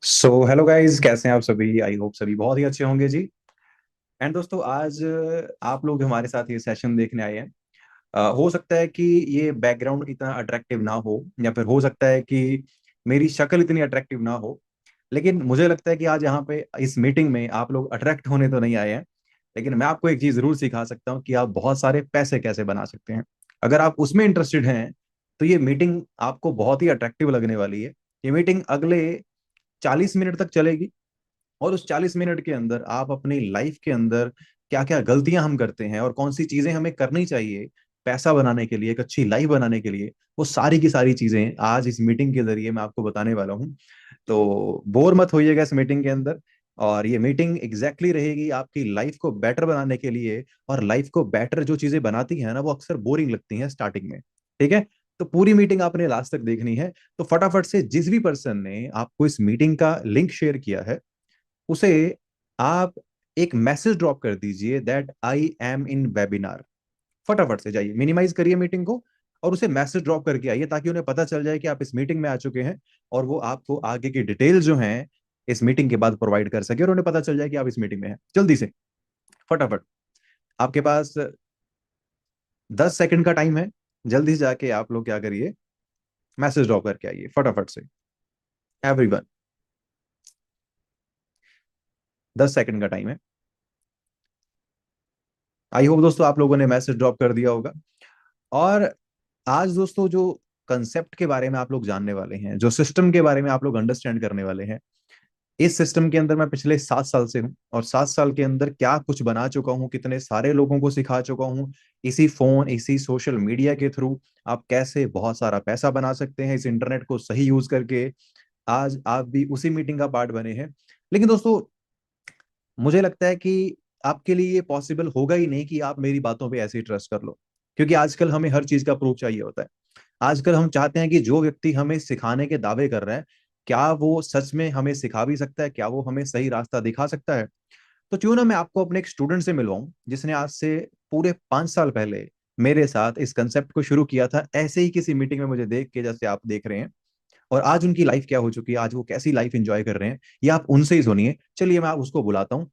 So hello guys, कैसे हैं आप सभी? आई होप सभी बहुत ही अच्छे होंगे जी। एंड दोस्तों, आज आप लोग हमारे साथ ये सेशन देखने आए हैं। हो सकता है कि ये बैकग्राउंड इतना अट्रैक्टिव ना हो, या फिर हो सकता है कि मेरी शक्ल इतनी अट्रैक्टिव ना हो। लेकिन मुझे लगता है कि आज यहाँ पे इस मीटिंग में आप लोग अट्रैक्ट होने तो नहीं आए हैं। लेकिन मैं आपको एक चीज जरूर सिखा सकता हूँ कि आप बहुत सारे पैसे कैसे बना सकते हैं। अगर आप उसमें इंटरेस्टेड हैं तो ये मीटिंग आपको बहुत ही अट्रैक्टिव लगने वाली है। ये मीटिंग अगले 40 मिनट तक चलेगी। और उस 40 मिनट के अंदर आप अपनी लाइफ के अंदर क्या क्या गलतियां हम करते हैं और कौन सी चीजें हमें करनी चाहिए पैसा बनाने के लिए, एक अच्छी लाइफ बनाने के लिए, वो सारी की सारी चीजें आज इस मीटिंग के जरिए मैं आपको बताने वाला हूँ। तो बोर मत होइएगा इस मीटिंग के अंदर। और ये मीटिंग एग्जैक्टली रहेगी आपकी लाइफ को बेटर बनाने के लिए। और लाइफ को बेटर जो चीजें बनाती हैं ना, वो अक्सर बोरिंग लगती हैं स्टार्टिंग में। ठीक है? तो पूरी मीटिंग आपने लास्ट तक देखनी है। तो फटाफट से जिस भी पर्सन ने आपको इस मीटिंग का लिंक शेयर किया है उसे आप एक मैसेज ड्रॉप कर दीजिए that I am in webinar. फटाफट से जाइए, मिनिमाइज करिए मीटिंग को और उसे मैसेज ड्रॉप करके आइए, ताकि उन्हें पता चल जाए कि आप इस मीटिंग में आ चुके हैं। और वो आपको आगे की डिटेल जो है इस मीटिंग के बाद प्रोवाइड कर सके और उन्हें पता चल जाए कि आप इस मीटिंग में हैं। जल्दी से, फटाफट। आपके पास 10 सेकंड का टाइम है। जल्दी से जाके आप लोग क्या करिए, मैसेज ड्रॉप करके आइए फटाफट से। एवरीवन, 10 सेकंड का टाइम है। आई होप दोस्तों आप लोगों ने मैसेज ड्रॉप कर दिया होगा। और आज दोस्तों, जो कंसेप्ट के बारे में आप लोग जानने वाले हैं, जो सिस्टम के बारे में आप लोग अंडरस्टैंड करने वाले हैं, इस सिस्टम के अंदर मैं पिछले 7 साल से हूँ और 7 साल के अंदर क्या कुछ बना चुका हूँ, कितने सारे लोगों को सिखा चुका हूँ। इसी फोन, इसी सोशल मीडिया के थ्रू आप कैसे बहुत सारा पैसा बना सकते हैं इस इंटरनेट को सही यूज करके। आज आप भी उसी मीटिंग का पार्ट बने हैं। लेकिन दोस्तों, मुझे लगता है कि आपके लिए ये पॉसिबल होगा ही नहीं कि आप मेरी बातों पे ऐसे ही ट्रस्ट कर लो। क्योंकि आजकल हमें हर चीज का प्रूफ चाहिए होता है। आजकल हम चाहते हैं कि जो व्यक्ति हमें सिखाने के दावे कर रहा है, क्या वो सच में हमें सिखा भी सकता है, क्या वो हमें सही रास्ता दिखा सकता है। तो क्यों ना मैं आपको अपने एक स्टूडेंट से मिलवाऊं, जिसने आज से पूरे 5 साल पहले मेरे साथ इस कंसेप्ट को शुरू किया था, ऐसे ही किसी मीटिंग में मुझे देख के, जैसे आप देख रहे हैं। और आज उनकी लाइफ क्या हो चुकी है, आज वो कैसी लाइफ एंजॉय कर रहे हैं, ये आप उनसे ही सुनिए। चलिए मैं आप उसको बुलाता हूँ।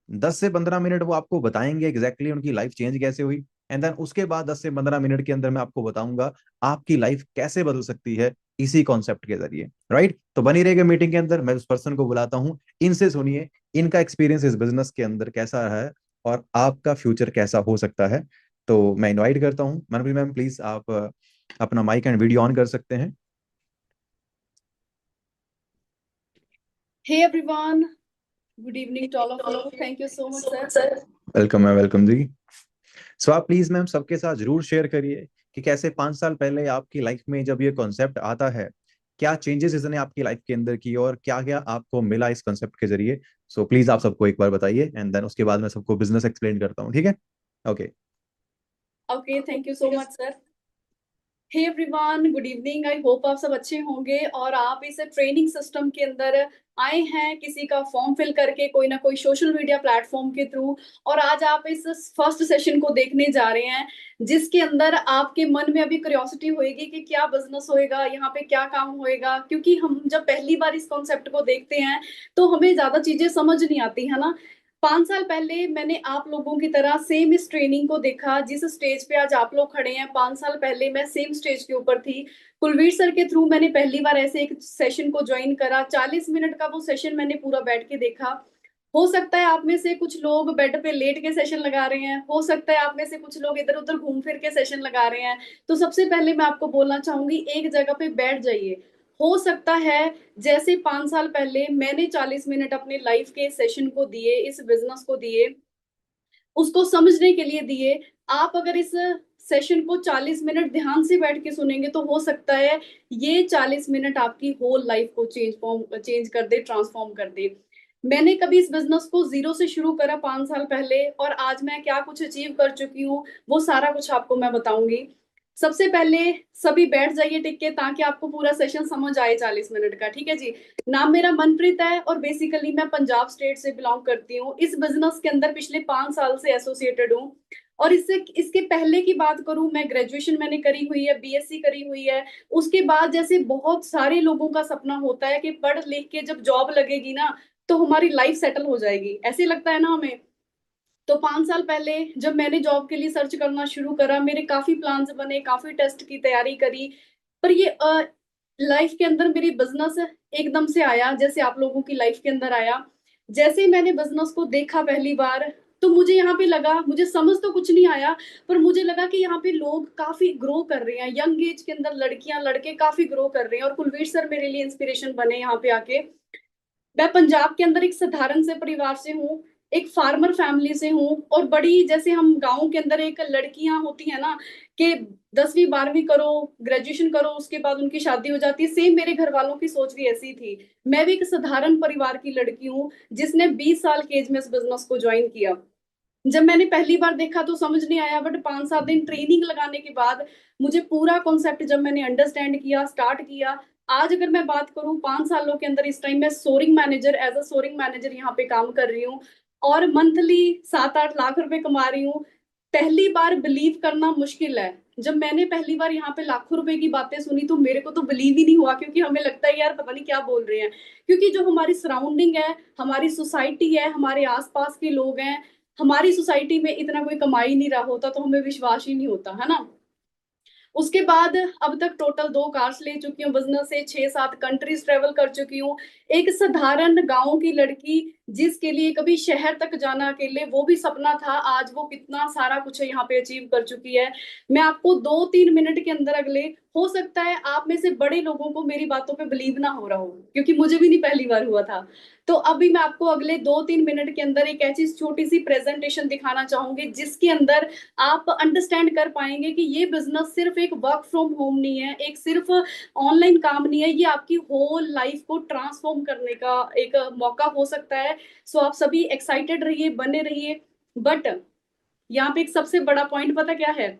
10 से 15 मिनट वो आपको बताएंगे एग्जैक्टली exactly उनकी लाइफ चेंज कैसे हुई। एंड देन उसके बाद 10 से 15 मिनट के अंदर मैं आपको बताऊंगा आपकी लाइफ कैसे बदल सकती है इसी कॉन्सेप्ट के जरिए। राइट? तो बनी रहेगा मीटिंग के अंदर। मैं उस पर्सन को बुलाता हूँ, इनसे सुनिए इनका एक्सपीरियंस इस बिजनेस के अंदर कैसा रहा है और आपका फ्यूचर कैसा हो सकता है। तो मैं इनवाइट करता हूँ मनप्रीत मैम, प्लीज आप अपना माइक एंड वीडियो ऑन कर सकते हैं। Hey everyone, good evening to all of you. Thank you so much, sir. Welcome है, वेलकम जी। सो आप प्लीज मैम सबके साथ जरूर शेयर करिए कि कैसे 5 साल पहले आपकी लाइफ में जब ये कॉन्सेप्ट आता है, क्या चेंजेस इसने आपकी लाइफ के अंदर की और क्या क्या आपको मिला इस कॉन्सेप्ट के जरिए। सो प्लीज आप सबको एक बार बताइए एंड देन उसके बाद मैं सबको बिजनेस एक्सप्लेन करता हूँ। ठीक है? Okay. Okay, thank you so much, sir. Hey everyone, good evening. I hope आप सब अच्छे होंगे और आप इस ट्रेनिंग सिस्टम के अंदर आए हैं किसी का फॉर्म फिल करके, कोई ना कोई सोशल मीडिया प्लेटफॉर्म के थ्रू। और आज आप इस फर्स्ट सेशन को देखने जा रहे हैं, जिसके अंदर आपके मन में अभी क्यूरियोसिटी होएगी कि क्या बिजनेस होएगा, यहाँ पे क्या काम होएगा। क्योंकि हम जब पहली बार इस कॉन्सेप्ट को देखते हैं तो हमें ज्यादा चीजें समझ नहीं आती है ना। 5 साल पहले मैंने आप लोगों की तरह सेम इस ट्रेनिंग को देखा, जिस स्टेज पे आज आप लोग खड़े हैं। 5 साल पहले मैं सेम स्टेज के ऊपर थी। कुलवीर सर के थ्रू मैंने पहली बार ऐसे एक सेशन को ज्वाइन करा। 40 मिनट का वो सेशन मैंने पूरा बैठ के देखा। हो सकता है आप में से कुछ लोग बेड पे लेट के सेशन लगा रहे हैं, हो सकता है आप में से कुछ लोग इधर उधर घूम फिर के सेशन लगा रहे हैं। तो सबसे पहले मैं आपको बोलना चाहूंगी, एक जगह पे बैठ जाइए। हो सकता है जैसे 5 साल पहले मैंने 40 मिनट अपने लाइफ के सेशन को दिए, इस बिजनेस को दिए, उसको समझने के लिए दिए। आप अगर इस सेशन को 40 मिनट ध्यान से बैठ के सुनेंगे तो हो सकता है ये 40 मिनट आपकी होल लाइफ को चेंज कर दे, ट्रांसफॉर्म कर दे। मैंने कभी इस बिजनेस को जीरो से शुरू करा 5 साल पहले, और आज मैं क्या कुछ अचीव कर चुकी हूँ वो सारा कुछ आपको मैं बताऊंगी। सबसे पहले सभी बैठ जाइए टिक के, ताकि आपको पूरा सेशन समझ आए 40 मिनट का। ठीक है जी। नाम मेरा मनप्रीत है और बेसिकली मैं पंजाब स्टेट से बिलोंग करती हूँ। इस बिजनेस के अंदर पिछले 5 साल से एसोसिएटेड हूँ। और इससे इसके पहले की बात करूं, मैं ग्रेजुएशन मैंने करी हुई है, बीएससी करी हुई है। उसके बाद जैसे बहुत सारे लोगों का सपना होता है कि पढ़ लिख के जब जॉब लगेगी ना तो हमारी लाइफ सेटल हो जाएगी, ऐसे लगता है ना हमें। तो 5 साल पहले जब मैंने जॉब के लिए सर्च करना शुरू करा, मेरे काफी प्लान्स बने, काफी टेस्ट की तैयारी करी। पर ये लाइफ के अंदर मेरी बिजनेस एकदम से आया, जैसे आप लोगों की लाइफ के अंदर आया। जैसे ही मैंने बिजनेस को देखा पहली बार, तो मुझे यहाँ पे लगा, मुझे समझ तो कुछ नहीं आया, पर मुझे लगा कि यहाँ पे लोग काफी ग्रो कर रहे हैं, यंग एज के अंदर लड़कियां लड़के काफी ग्रो कर रहे हैं। और कुलवीर सर मेरे लिए इंस्पिरेशन बने यहाँ पे आके। मैं पंजाब के अंदर एक साधारण से परिवार से हूँ, एक फार्मर फैमिली से हूँ। और बड़ी, जैसे हम गांव के अंदर एक लड़कियां होती है ना कि 10वीं 12वीं करो, ग्रेजुएशन करो, उसके बाद उनकी शादी हो जाती है, सेम मेरे घर वालों की सोच भी ऐसी थी। मैं भी एक साधारण परिवार की लड़की हूँ जिसने 20 साल की एज में इस बिजनेस को ज्वाइन किया। जब मैंने पहली बार देखा तो समझ नहीं आया, बट 5 7 दिन ट्रेनिंग लगाने के बाद मुझे पूरा कॉन्सेप्ट जब मैंने अंडरस्टैंड किया, स्टार्ट किया। आज अगर मैं बात करूं 5 सालों के अंदर, इस टाइम मैं sourcing manager, as a sourcing manager यहाँ पे काम कर रही हूँ। और मंथली 7 8 लाख रुपए कमा रही हूँ। पहली बार बिलीव करना मुश्किल है। जब मैंने पहली बार यहाँ पे लाखों रुपए की बातें सुनी तो मेरे को तो बिलीव ही नहीं हुआ, क्योंकि हमें लगता है यार पता नहीं क्या बोल रहे हैं। क्योंकि जो हमारी सराउंडिंग है, हमारी सोसाइटी है, हमारे आसपास के लोग हैं, हमारी सोसाइटी में इतना कोई कमा ही नहीं रहा होता, तो हमें विश्वास ही नहीं होता है ना। उसके बाद अब तक टोटल 2 कार्स ले चुकी हूँ, बिजनेस से 6 7 कंट्रीज ट्रेवल कर चुकी हूँ। एक साधारण गांव की लड़की जिसके लिए कभी शहर तक जाना अकेले वो भी सपना था, आज वो कितना सारा कुछ यहाँ पे अचीव कर चुकी है। मैं आपको 2 3 मिनट के अंदर अगले, हो सकता है आप में से बड़े लोगों को मेरी बातों पे बिलीव ना हो रहा हो, क्योंकि मुझे भी नहीं पहली बार हुआ था। तो अभी मैं आपको अगले 2 3 मिनट के अंदर एक ऐसी छोटी सी प्रेजेंटेशन दिखाना चाहूंगी जिसके अंदर आप अंडरस्टैंड कर पाएंगे कि ये बिजनेस सिर्फ एक वर्क फ्रॉम होम नहीं है, एक सिर्फ ऑनलाइन काम नहीं है, ये आपकी होल लाइफ को ट्रांसफॉर्म करने का एक मौका हो सकता है। सो आप सभी एक्साइटेड रहिए, बने रहिए। बट यहाँ पे एक सबसे बड़ा पॉइंट पता क्या है,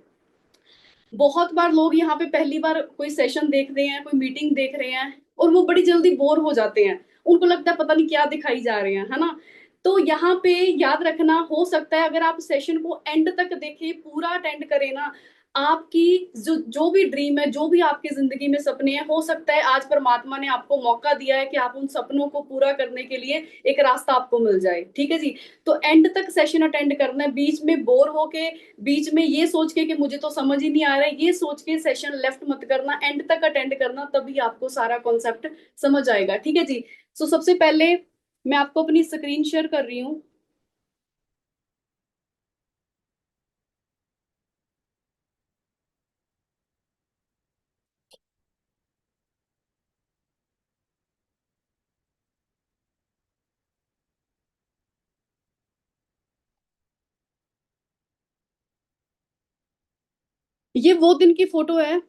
बहुत बार लोग यहाँ पे पहली बार कोई सेशन देख रहे हैं, कोई मीटिंग देख रहे हैं, और वो बड़ी जल्दी बोर हो जाते हैं। उनको लगता है पता नहीं क्या दिखाई जा रहे हैं, है ना। तो यहाँ पे याद रखना, हो सकता है अगर आप सेशन को एंड तक देखें, पूरा अटेंड करें ना, आपकी जो जो भी ड्रीम है, जो भी आपकी जिंदगी में सपने हैं, हो सकता है आज परमात्मा ने आपको मौका दिया है कि आप उन सपनों को पूरा करने के लिए एक रास्ता आपको मिल जाए। ठीक है जी। तो एंड तक सेशन अटेंड करना है, बीच में बोर होके, बीच में ये सोच के कि मुझे तो समझ ही नहीं आ रहा है, ये सोच के सेशन लेफ्ट मत करना, एंड तक अटेंड करना, तभी आपको सारा कॉन्सेप्ट समझ आएगा। ठीक है जी। सो सबसे पहले मैं आपको अपनी स्क्रीन शेयर कर रही हूँ। ये वो दिन की फोटो है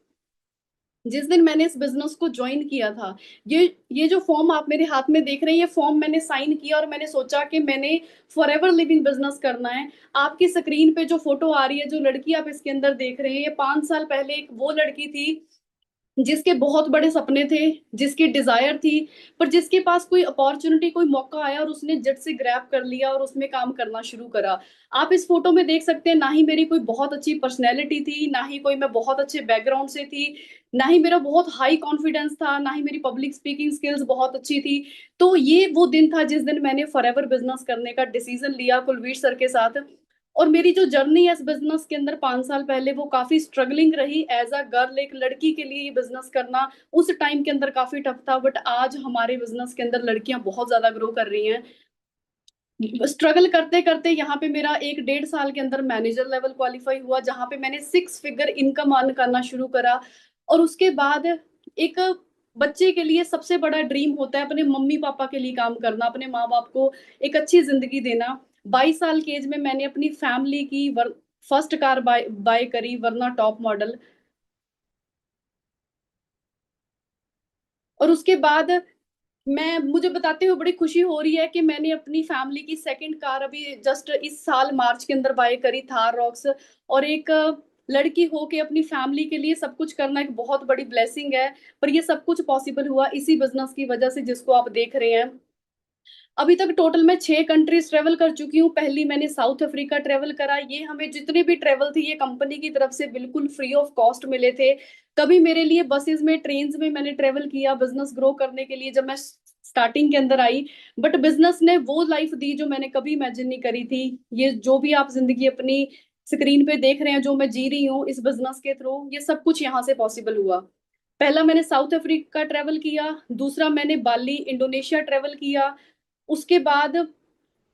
जिस दिन मैंने इस बिजनेस को ज्वाइन किया था। ये जो फॉर्म आप मेरे हाथ में देख रहे हैं, ये फॉर्म मैंने साइन किया और मैंने सोचा कि मैंने फॉर एवर लिविंग बिजनेस करना है। आपकी स्क्रीन पे जो फोटो आ रही है, जो लड़की आप इसके अंदर देख रहे हैं, ये 5 साल पहले एक वो लड़की थी जिसके बहुत बड़े सपने थे, जिसकी डिजायर थी, पर जिसके पास कोई अपॉर्चुनिटी, कोई मौका आया और उसने झट से ग्रैब कर लिया और उसमें काम करना शुरू करा। आप इस फोटो में देख सकते हैं, ना ही मेरी कोई बहुत अच्छी पर्सनैलिटी थी, ना ही कोई मैं बहुत अच्छे बैकग्राउंड से थी, ना ही मेरा बहुत हाई कॉन्फिडेंस था, ना ही मेरी पब्लिक स्पीकिंग स्किल्स बहुत अच्छी थी। तो ये वो दिन था जिस दिन मैंने फॉरएवर बिजनेस करने का डिसीजन लिया कुलवीर सर के साथ। और मेरी जो जर्नी है इस बिजनेस के अंदर 5 साल पहले, वो काफी स्ट्रगलिंग रही। एज अ गर्ल, एक लड़की के लिए ये बिजनेस करना उस टाइम के अंदर काफी टफ था, बट आज हमारे बिजनेस के अंदर लड़कियां बहुत ज्यादा ग्रो कर रही हैं। स्ट्रगल करते करते यहाँ पे मेरा 1 1.5 साल के अंदर मैनेजर लेवल क्वालिफाई हुआ, जहां पे मैंने 6 फिगर इनकम अर्न करना शुरू करा। और उसके बाद एक बच्चे के लिए सबसे बड़ा ड्रीम होता है अपने मम्मी पापा के लिए काम करना, अपने माँ बाप को एक अच्छी जिंदगी देना। 22 साल की एज में मैंने अपनी फैमिली की फर्स्ट कार बाय बाय करी, वरना टॉप मॉडल। और उसके बाद मैं, मुझे बताते हुए बड़ी खुशी हो रही है कि मैंने अपनी फैमिली की सेकंड कार अभी जस्ट इस साल मार्च के अंदर बाय करी, थार रॉक्स। और एक लड़की हो के अपनी फैमिली के लिए सब कुछ करना एक बहुत बड़ी ब्लेसिंग है। पर ये सब कुछ पॉसिबल हुआ इसी बिजनेस की वजह से जिसको आप देख रहे हैं। अभी तक टोटल मैं 6 कंट्रीज ट्रेवल कर चुकी हूँ। पहली मैंने साउथ अफ्रीका ट्रेवल करा। ये हमें जितने भी ट्रेवल थे ये कंपनी की तरफ से बिल्कुल फ्री ऑफ कॉस्ट मिले थे। कभी मेरे लिए बसेस में, ट्रेन्स में मैंने ट्रेवल किया बिजनेस ग्रो करने के लिए जब मैं स्टार्टिंग के अंदर आई। बट बिजनेस ने वो लाइफ दी जो मैंने कभी इमेजिन नहीं करी थी। ये जो भी आप जिंदगी अपनी स्क्रीन पे देख रहे हैं, जो मैं जी रही हूँ इस बिजनेस के थ्रू, ये सब कुछ यहाँ से पॉसिबल हुआ। पहला मैंने साउथ अफ्रीका ट्रेवल किया, दूसरा मैंने बाली इंडोनेशिया ट्रेवल किया। उसके बाद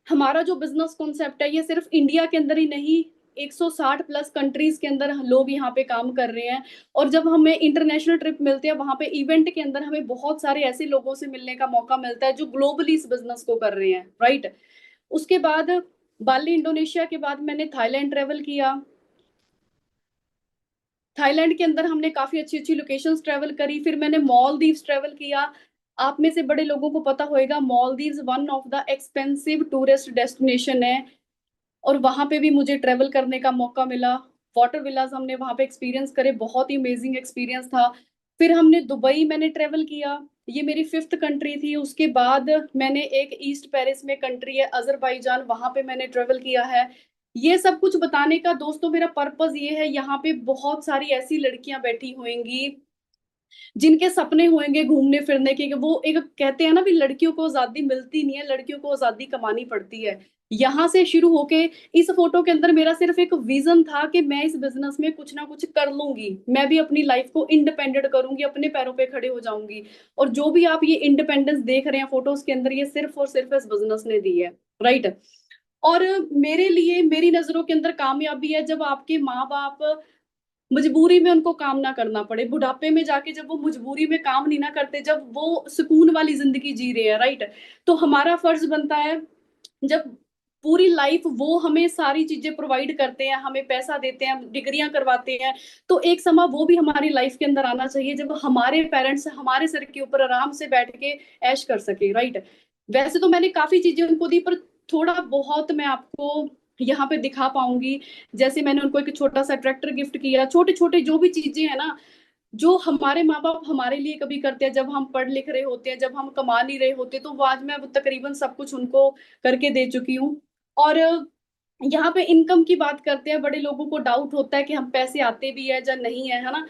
हमारा जो बिजनेस कॉन्सेप्ट है ये सिर्फ इंडिया के अंदर ही नहीं, 160 प्लस कंट्रीज के अंदर लोग यहाँ पे काम कर रहे हैं। और जब हमें इंटरनेशनल ट्रिप मिलते हैं वहां पे इवेंट के अंदर हमें बहुत सारे ऐसे लोगों से मिलने का मौका मिलता है जो ग्लोबली इस बिजनेस को कर रहे हैं, राइट। उसके बाद बाली इंडोनेशिया के बाद मैंने थाईलैंड ट्रेवल किया। थाईलैंड के अंदर हमने काफी अच्छी अच्छी लोकेशंस ट्रेवल करी। फिर मैंने मालदीव्स ट्रेवल किया। आप में से बड़े लोगों को पता होएगा Maldives one of the expensive tourist destination है। और वहां पे भी मुझे ट्रेवल करने का मौका मिला। वाटर विलास हमने वहां पे एक्सपीरियंस करे, बहुत ही अमेजिंग एक्सपीरियंस था। फिर हमने दुबई मैंने ट्रेवल किया। ये मेरी 5th कंट्री थी। उसके बाद मैंने एक ईस्ट पेरिस में कंट्री है अजरबैजान, वहां पे मैंने ट्रेवल किया है। ये सब कुछ बताने का दोस्तों मेरा पर्पस ये है, यहाँ पे बहुत सारी ऐसी लड़कियां बैठी होंगी जिनके सपने होंगे घूमने फिरने के। वो एक कहते हैं ना भी लड़कियों को आजादी मिलती नहीं है, लड़कियों को आजादी कमानी पड़ती है। यहाँ से शुरू होके इस फोटो के अंदर मेरा सिर्फ एक विजन था कि मैं इस बिजनेस में कुछ ना कुछ कर लूंगी, मैं भी अपनी लाइफ को इंडिपेंडेंट करूंगी, अपने पैरों पे खड़े हो जाऊंगी। और जो भी आप ये इंडिपेंडेंस देख रहे हैं फोटोज के अंदर, ये सिर्फ और सिर्फ इस बिजनेस ने दी है, राइट। और मेरे लिए मेरी नजरों के अंदर कामयाबी है जब आपके माँ बाप मजबूरी में उनको काम ना करना पड़े, बुढ़ापे में जाके जब वो मजबूरी में काम नहीं ना करते, जब वो सुकून वाली जिंदगी जी रहे हैं, राइट। तो हमारा फर्ज बनता है जब पूरी लाइफ वो हमें सारी चीजें प्रोवाइड करते हैं, हमें पैसा देते हैं, डिग्रियां करवाते हैं, तो एक समय वो भी हमारी लाइफ के अंदर आना चाहिए जब हमारे पेरेंट्स हमारे सर के ऊपर आराम से बैठ के ऐश कर सके, राइट। वैसे तो मैंने काफी चीजें उनको दी, पर थोड़ा बहुत मैं आपको यहाँ पे दिखा पाऊंगी। जैसे मैंने उनको एक छोटा सा ट्रैक्टर गिफ्ट किया, छोटे छोटे जो भी चीजें हैं ना, जो हमारे माँ बाप हमारे लिए कभी करते हैं जब हम पढ़ लिख रहे होते हैं, जब हम कमा नहीं रहे होते, तो वो आज मैं वो तकरीबन सब कुछ उनको करके दे चुकी हूँ। और यहाँ पे इनकम की बात करते हैं, बड़े लोगों को डाउट होता है कि हम पैसे आते भी है या नहीं है ना।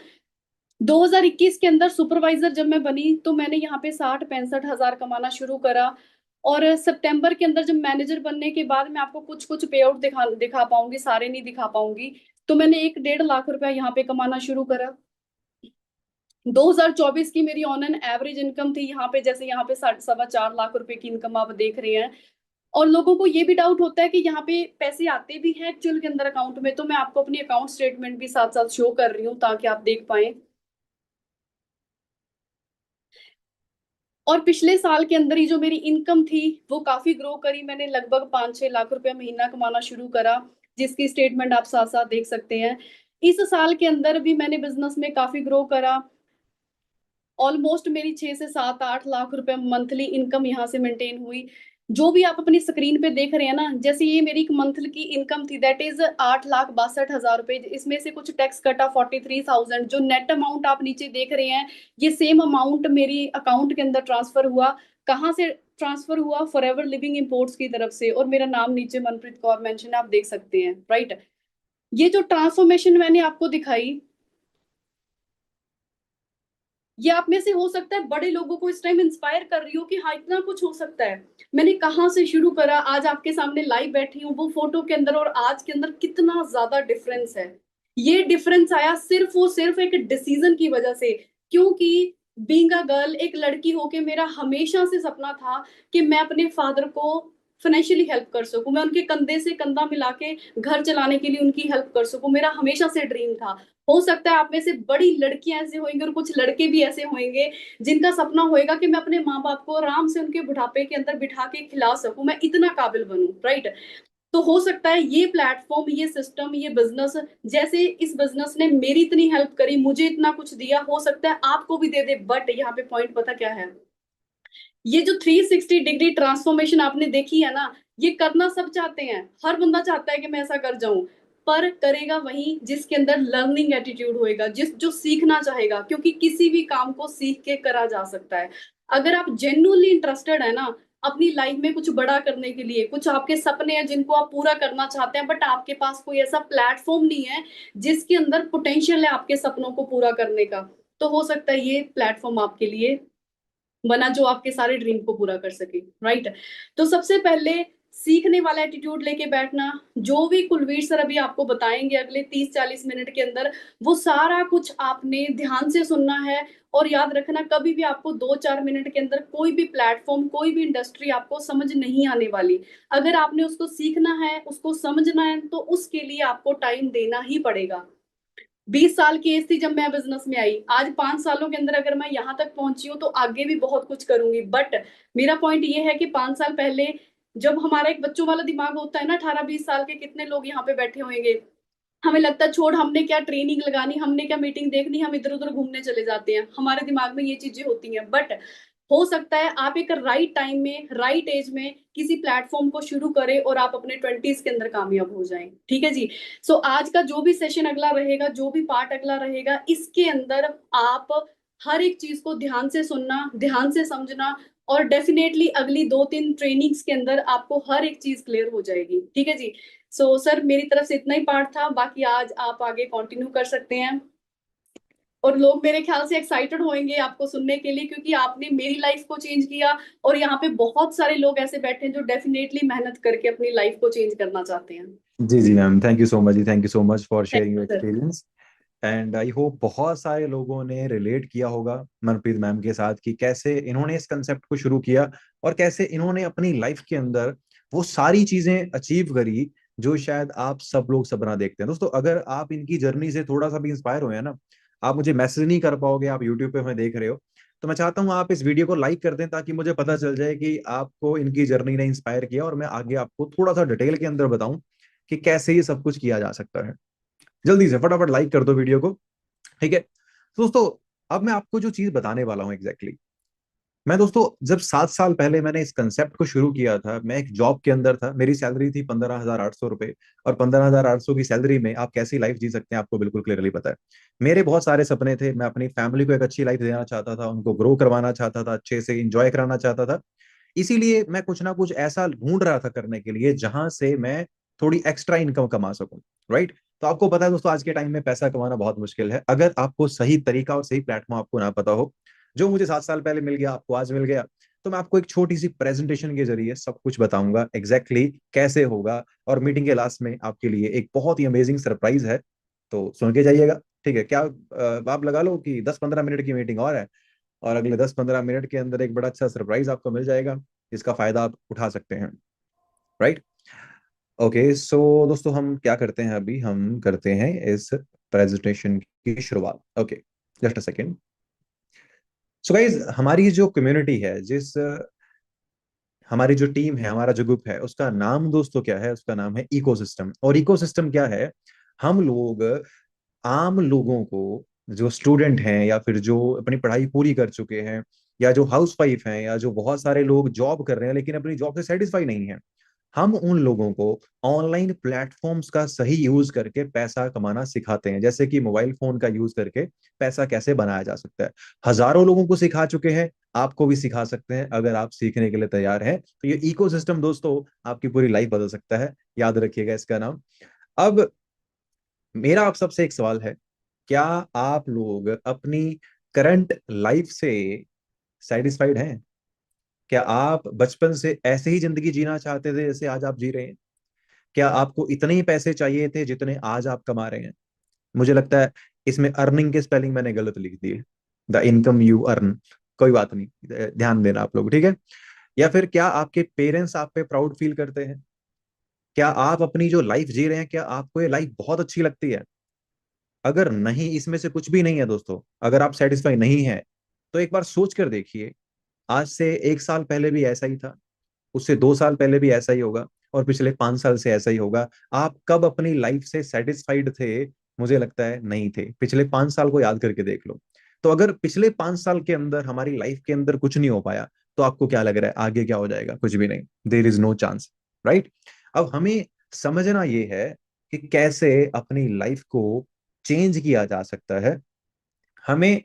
2021 के अंदर सुपरवाइजर जब मैं बनी तो मैंने यहाँ पे 60-65 हजार कमाना शुरू करा। और सितंबर के अंदर जब मैनेजर बनने के बाद मैं आपको कुछ कुछ पे आउट दिखा दिखा पाऊंगी, सारे नहीं दिखा पाऊंगी। तो मैंने 1-1.5 लाख रुपया यहाँ पे कमाना शुरू करा। 2024 की मेरी ऑन एन एवरेज इनकम थी यहाँ पे, जैसे यहाँ पे 4.25 लाख रुपए की इनकम आप देख रहे हैं। और लोगों को ये भी डाउट होता है कि यहाँ पे पैसे आते भी हैं एक्चुअल के अंदर अकाउंट में, तो मैं आपको अपनी अकाउंट स्टेटमेंट भी साथ साथ शो कर रही हूँ ताकि आप देख पाए। और पिछले साल के अंदर ही जो मेरी इनकम थी वो काफी ग्रो करी, मैंने लगभग 5-6 लाख रुपया महीना कमाना शुरू करा, जिसकी स्टेटमेंट आप साथ साथ देख सकते हैं। इस साल के अंदर भी मैंने बिजनेस में काफी ग्रो करा। ऑलमोस्ट मेरी 6 से 7-8 लाख रुपए मंथली इनकम यहाँ से मेंटेन हुई। जो भी आप अपनी स्क्रीन पे देख रहे हैं ना, जैसे ये मेरी एक मंथ की इनकम थी, दैट इज 8,62,000 रुपए। इसमें से कुछ टैक्स कटा 43,000, जो नेट अमाउंट आप नीचे देख रहे हैं ये सेम अमाउंट मेरी अकाउंट के अंदर ट्रांसफर हुआ। कहाँ से ट्रांसफर हुआ? फॉरएवर लिविंग इंपोर्ट्स की तरफ से, और मेरा नाम नीचे मनप्रीत कौर मेंशन है, आप देख सकते हैं, राइट। ये जो ट्रांसफॉर्मेशन मैंने आपको दिखाई, ये आप में से हो सकता है बड़े लोगों को इस टाइम इंस्पायर कर रही हो कि हाँ इतना कुछ हो सकता है। मैंने कहाँ से शुरू करा, आज आपके सामने लाइव बैठी हूँ, वो फोटो के अंदर और आज के अंदर कितना ज्यादा डिफरेंस है। ये डिफरेंस आया सिर्फ और सिर्फ एक डिसीजन की वजह से। क्योंकि बीइंग अ गर्ल, एक लड़की होके मेरा हमेशा से सपना था कि मैं अपने फादर को फाइनेंशियली हेल्प कर सकूं, मैं उनके कंधे से कंधा मिला के घर चलाने के लिए उनकी हेल्प कर सकूं, मेरा हमेशा से ड्रीम था। हो सकता है आप में से बड़ी लड़कियां ऐसे होंगे और कुछ लड़के भी ऐसे होंगे जिनका सपना होएगा कि मैं अपने माँ बाप को आराम से उनके बुढ़ापे के अंदर बिठा के खिला सकूं, मैं इतना काबिल बनूं, राइट। तो हो सकता है ये प्लेटफॉर्म, ये सिस्टम, ये बिजनेस, जैसे इस बिजनेस ने मेरी इतनी हेल्प करी, मुझे इतना कुछ दिया, हो सकता है आपको भी दे दे। बट यहाँ पे पॉइंट पता क्या है, ये जो 360 डिग्री ट्रांसफॉर्मेशन आपने देखी है ना, ये करना सब चाहते हैं, हर बंदा चाहता है कि मैं ऐसा कर जाऊं। पर करेगा वही जिसके अंदर लर्निंग एटीट्यूड होएगा, जो सीखना चाहेगा, क्योंकि किसी भी काम को सीख के करा जा सकता है। अगर आप जेन्युइनली इंटरेस्टेड है ना, अपनी लाइफ में कुछ बड़ा करने के लिए, कुछ आपके सपने हैं जिनको आप पूरा करना चाहते हैं, बट आपके पास कोई ऐसा प्लेटफॉर्म नहीं है जिसके अंदर पोटेंशियल है आपके सपनों को पूरा करने का, तो हो सकता है ये प्लेटफॉर्म आपके लिए बना जो आपके सारे ड्रीम को पूरा कर सके, राइट। तो सबसे पहले सीखने वाला एटीट्यूड लेके बैठना। जो भी कुलवीर सर अभी आपको बताएंगे अगले 30-40 मिनट के अंदर, वो सारा कुछ आपने ध्यान से सुनना है। और याद रखना, कभी भी आपको 2-4 मिनट के अंदर कोई भी प्लेटफॉर्म, कोई भी इंडस्ट्री आपको समझ नहीं आने वाली। अगर आपने उसको सीखना है, उसको समझना है, तो उसके लिए आपको टाइम देना ही पड़ेगा। 20 साल की एज थी जब मैं बिजनेस में आई, आज 5 सालों के अंदर अगर मैं यहाँ तक पहुंची हूँ तो आगे भी बहुत कुछ करूंगी। बट मेरा पॉइंट ये है कि 5 साल पहले जब हमारा एक बच्चों वाला दिमाग होता है ना, 18-20 साल के कितने लोग यहाँ पे बैठे होंगे, हमें लगता है छोड़, हमने क्या ट्रेनिंग लगानी, हमने क्या मीटिंग देखनी, हम इधर उधर घूमने चले जाते हैं। हमारे दिमाग में ये चीजें होती हैं। बट हो सकता है आप एक राइट टाइम में, राइट एज में किसी प्लेटफॉर्म को शुरू करें और आप अपने 20s के अंदर कामयाब हो जाएं। ठीक है जी। सो आज का जो भी सेशन अगला रहेगा, जो भी पार्ट अगला रहेगा, इसके अंदर आप हर एक चीज को ध्यान से सुनना, ध्यान से समझना, और डेफिनेटली अगली 2-3 ट्रेनिंग्स के अंदर आपको हर एक चीज क्लियर हो जाएगी। ठीक है जी। सो सर मेरी तरफ से इतना ही पार्ट था, बाकी आज आप आगे कंटिन्यू कर सकते हैं। और लोग मेरे ख्याल से एक्साइटेड होंगे आपको सुनने के लिए, क्योंकि आपने मेरी लाइफ को चेंज किया। और यहाँ पे बहुत सारे लोग ऐसे बैठे हैं जो डेफिनेटली मेहनत करके अपनी लाइफ को चेंज करना चाहते हैं। जी जी ma'am, thank you so much जी, thank you so much for thank sharing your you sir. Experience. And I hope बहुत सारे लोगों ने रिलेट किया होगा मनप्रीत मैम के साथ कि कैसे इन्होंने इस कंसेप्ट को शुरू किया और कैसे इन्होंने अपनी लाइफ के अंदर वो सारी चीजें अचीव करी जो शायद आप सब लोग सपना देखते हैं। दोस्तों, अगर आप इनकी जर्नी से थोड़ा सा भी इंस्पायर हुए हैं ना, आप मुझे मैसेज नहीं कर पाओगे, आप यूट्यूब पे हमें देख रहे हो, तो मैं चाहता हूँ आप इस वीडियो को लाइक कर दें ताकि मुझे पता चल जाए कि आपको इनकी जर्नी ने इंस्पायर किया और मैं आगे आपको थोड़ा सा डिटेल के अंदर बताऊं कि कैसे ये सब कुछ किया जा सकता है। जल्दी से फटाफट लाइक कर दो वीडियो को। ठीक है दोस्तों, अब मैं आपको जो चीज बताने वाला हूं एग्जैक्टली, मैं दोस्तों जब 7 साल पहले मैंने इस कंसेप्ट को शुरू किया था, मैं एक जॉब के अंदर था, मेरी सैलरी थी 15,800 रुपए। और 15,800 की सैलरी में आप कैसी लाइफ जी सकते हैं आपको बिल्कुल क्लियरली पता है। मेरे बहुत सारे सपने थे, मैं अपनी फैमिली को एक अच्छी लाइफ देना चाहता था, उनको ग्रो करवाना चाहता था, अच्छे से इंजॉय कराना चाहता था। इसीलिए मैं कुछ ना कुछ ऐसा ढूंढ रहा था करने के लिए जहां से मैं थोड़ी एक्स्ट्रा इनकम कमा सकूं। राइट। तो आपको पता है दोस्तों, आज के टाइम में पैसा कमाना बहुत मुश्किल है अगर आपको सही तरीका और सही प्लेटफॉर्म आपको ना पता हो। जो मुझे 7 साल पहले मिल गया आपको आज मिल गया, तो मैं आपको एक छोटी सी प्रेजेंटेशन के जरिए सब कुछ बताऊंगा एग्जैक्टली कैसे होगा। और मीटिंग के लास्ट में आपके लिए एक बहुत ही अमेजिंग सरप्राइज है, तो सुन के जाइएगा। ठीक है क्या, आप लगा लो कि 10-15 मिनट की मीटिंग और है, और अगले 10-15 मिनट के अंदर एक बड़ा अच्छा सरप्राइज आपको मिल जाएगा जिसका फायदा आप उठा सकते हैं। राइट। ओके सो दोस्तों, हम क्या करते हैं, अभी हम करते हैं इस प्रेजेंटेशन की शुरुआत। Okay, just a second. So guys, हमारी जो कम्युनिटी है, जिस हमारी जो टीम है, हमारा जो ग्रुप है, उसका नाम दोस्तों क्या है, उसका नाम है इकोसिस्टम। और इकोसिस्टम क्या है, हम लोग आम लोगों को, जो स्टूडेंट हैं या फिर जो अपनी पढ़ाई पूरी कर चुके हैं, या जो हाउस वाइफ हैं, या जो बहुत सारे लोग जॉब कर रहे हैं लेकिन अपनी जॉब से सेटिस्फाई नहीं है, हम उन लोगों को ऑनलाइन प्लेटफॉर्म्स का सही यूज करके पैसा कमाना सिखाते हैं। जैसे कि मोबाइल फोन का यूज करके पैसा कैसे बनाया जा सकता है। हजारों लोगों को सिखा चुके हैं, आपको भी सिखा सकते हैं अगर आप सीखने के लिए तैयार हैं। तो ये इकोसिस्टम दोस्तों आपकी पूरी लाइफ बदल सकता है, याद रखिएगा इसका नाम। अब मेरा आप सबसे एक सवाल है, क्या आप लोग अपनी करंट लाइफ से सेटिस्फाइड हैं? क्या आप बचपन से ऐसे ही जिंदगी जीना चाहते थे जैसे आज आप जी रहे हैं? क्या आपको इतने ही पैसे चाहिए थे जितने आज आप कमा रहे हैं? मुझे लगता है इसमें अर्निंग के स्पेलिंग मैंने गलत लिख दिए, द इनकम यू अर्न। कोई बात नहीं, ध्यान देना आप लोग, ठीक है। या फिर क्या आपके पेरेंट्स आप पे प्राउड फील करते हैं? क्या आप अपनी जो लाइफ जी रहे हैं, क्या आपको ये लाइफ बहुत अच्छी लगती है? अगर नहीं, इसमें से कुछ भी नहीं है दोस्तों, अगर आप सेटिस्फाई नहीं है, तो एक बार सोच कर देखिए, आज से 1 साल पहले भी ऐसा ही था, उससे 2 साल पहले भी ऐसा ही होगा, और पिछले 5 साल से ऐसा ही होगा। आप कब अपनी लाइफ से सेटिस्फाइड थे? मुझे लगता है नहीं थे। पिछले 5 साल को याद करके देख लो। तो अगर पिछले 5 साल के अंदर हमारी लाइफ के अंदर कुछ नहीं हो पाया, तो आपको क्या लग रहा है आगे क्या हो जाएगा? कुछ भी नहीं, there is no chance. Right. अब हमें समझना ये है कि कैसे अपनी लाइफ को चेंज किया जा सकता है। हमें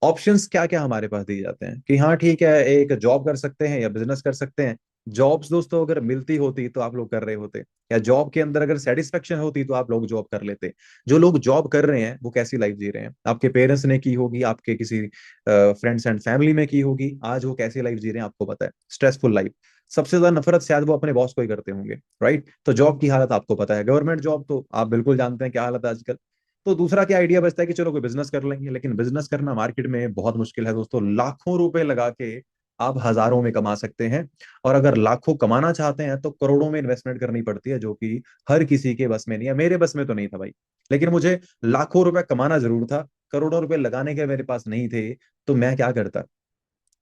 ऑप्शंस क्या क्या हमारे पास दिए जाते हैं कि हाँ ठीक है, एक जॉब कर सकते हैं या बिजनेस कर सकते हैं। जॉब्स दोस्तों अगर मिलती होती तो आप लोग कर रहे होते, या जॉब के अंदर अगर सेटिस्फेक्शन होती तो आप लोग जॉब कर लेते। जो लोग जॉब कर रहे हैं वो कैसी लाइफ जी रहे हैं, आपके पेरेंट्स ने की होगी, आपके किसी फ्रेंड्स एंड फैमिली में की होगी, आज वो कैसी लाइफ जी रहे हैं आपको पता है, स्ट्रेसफुल लाइफ। सबसे ज्यादा नफरत शायद वो अपने बॉस को ही करते होंगे, राइट। तो जॉब की हालत आपको पता है, गवर्नमेंट जॉब तो आप बिल्कुल जानते हैं क्या हालत है आजकल। तो दूसरा क्या आइडिया बचता है कि चलो कोई बिजनेस कर लेंगे, लेकिन बिजनेस करना मार्केट में बहुत मुश्किल है दोस्तों। लाखों रुपए लगा के आप हजारों में कमा सकते हैं, और अगर लाखों कमाना चाहते हैं तो करोड़ों में इन्वेस्टमेंट करनी पड़ती है, जो कि हर किसी के बस में नहीं है। मेरे बस में तो नहीं था भाई, लेकिन मुझे लाखों रुपए कमाना जरूर था, करोड़ों रुपए लगाने के मेरे पास नहीं थे। तो मैं क्या करता।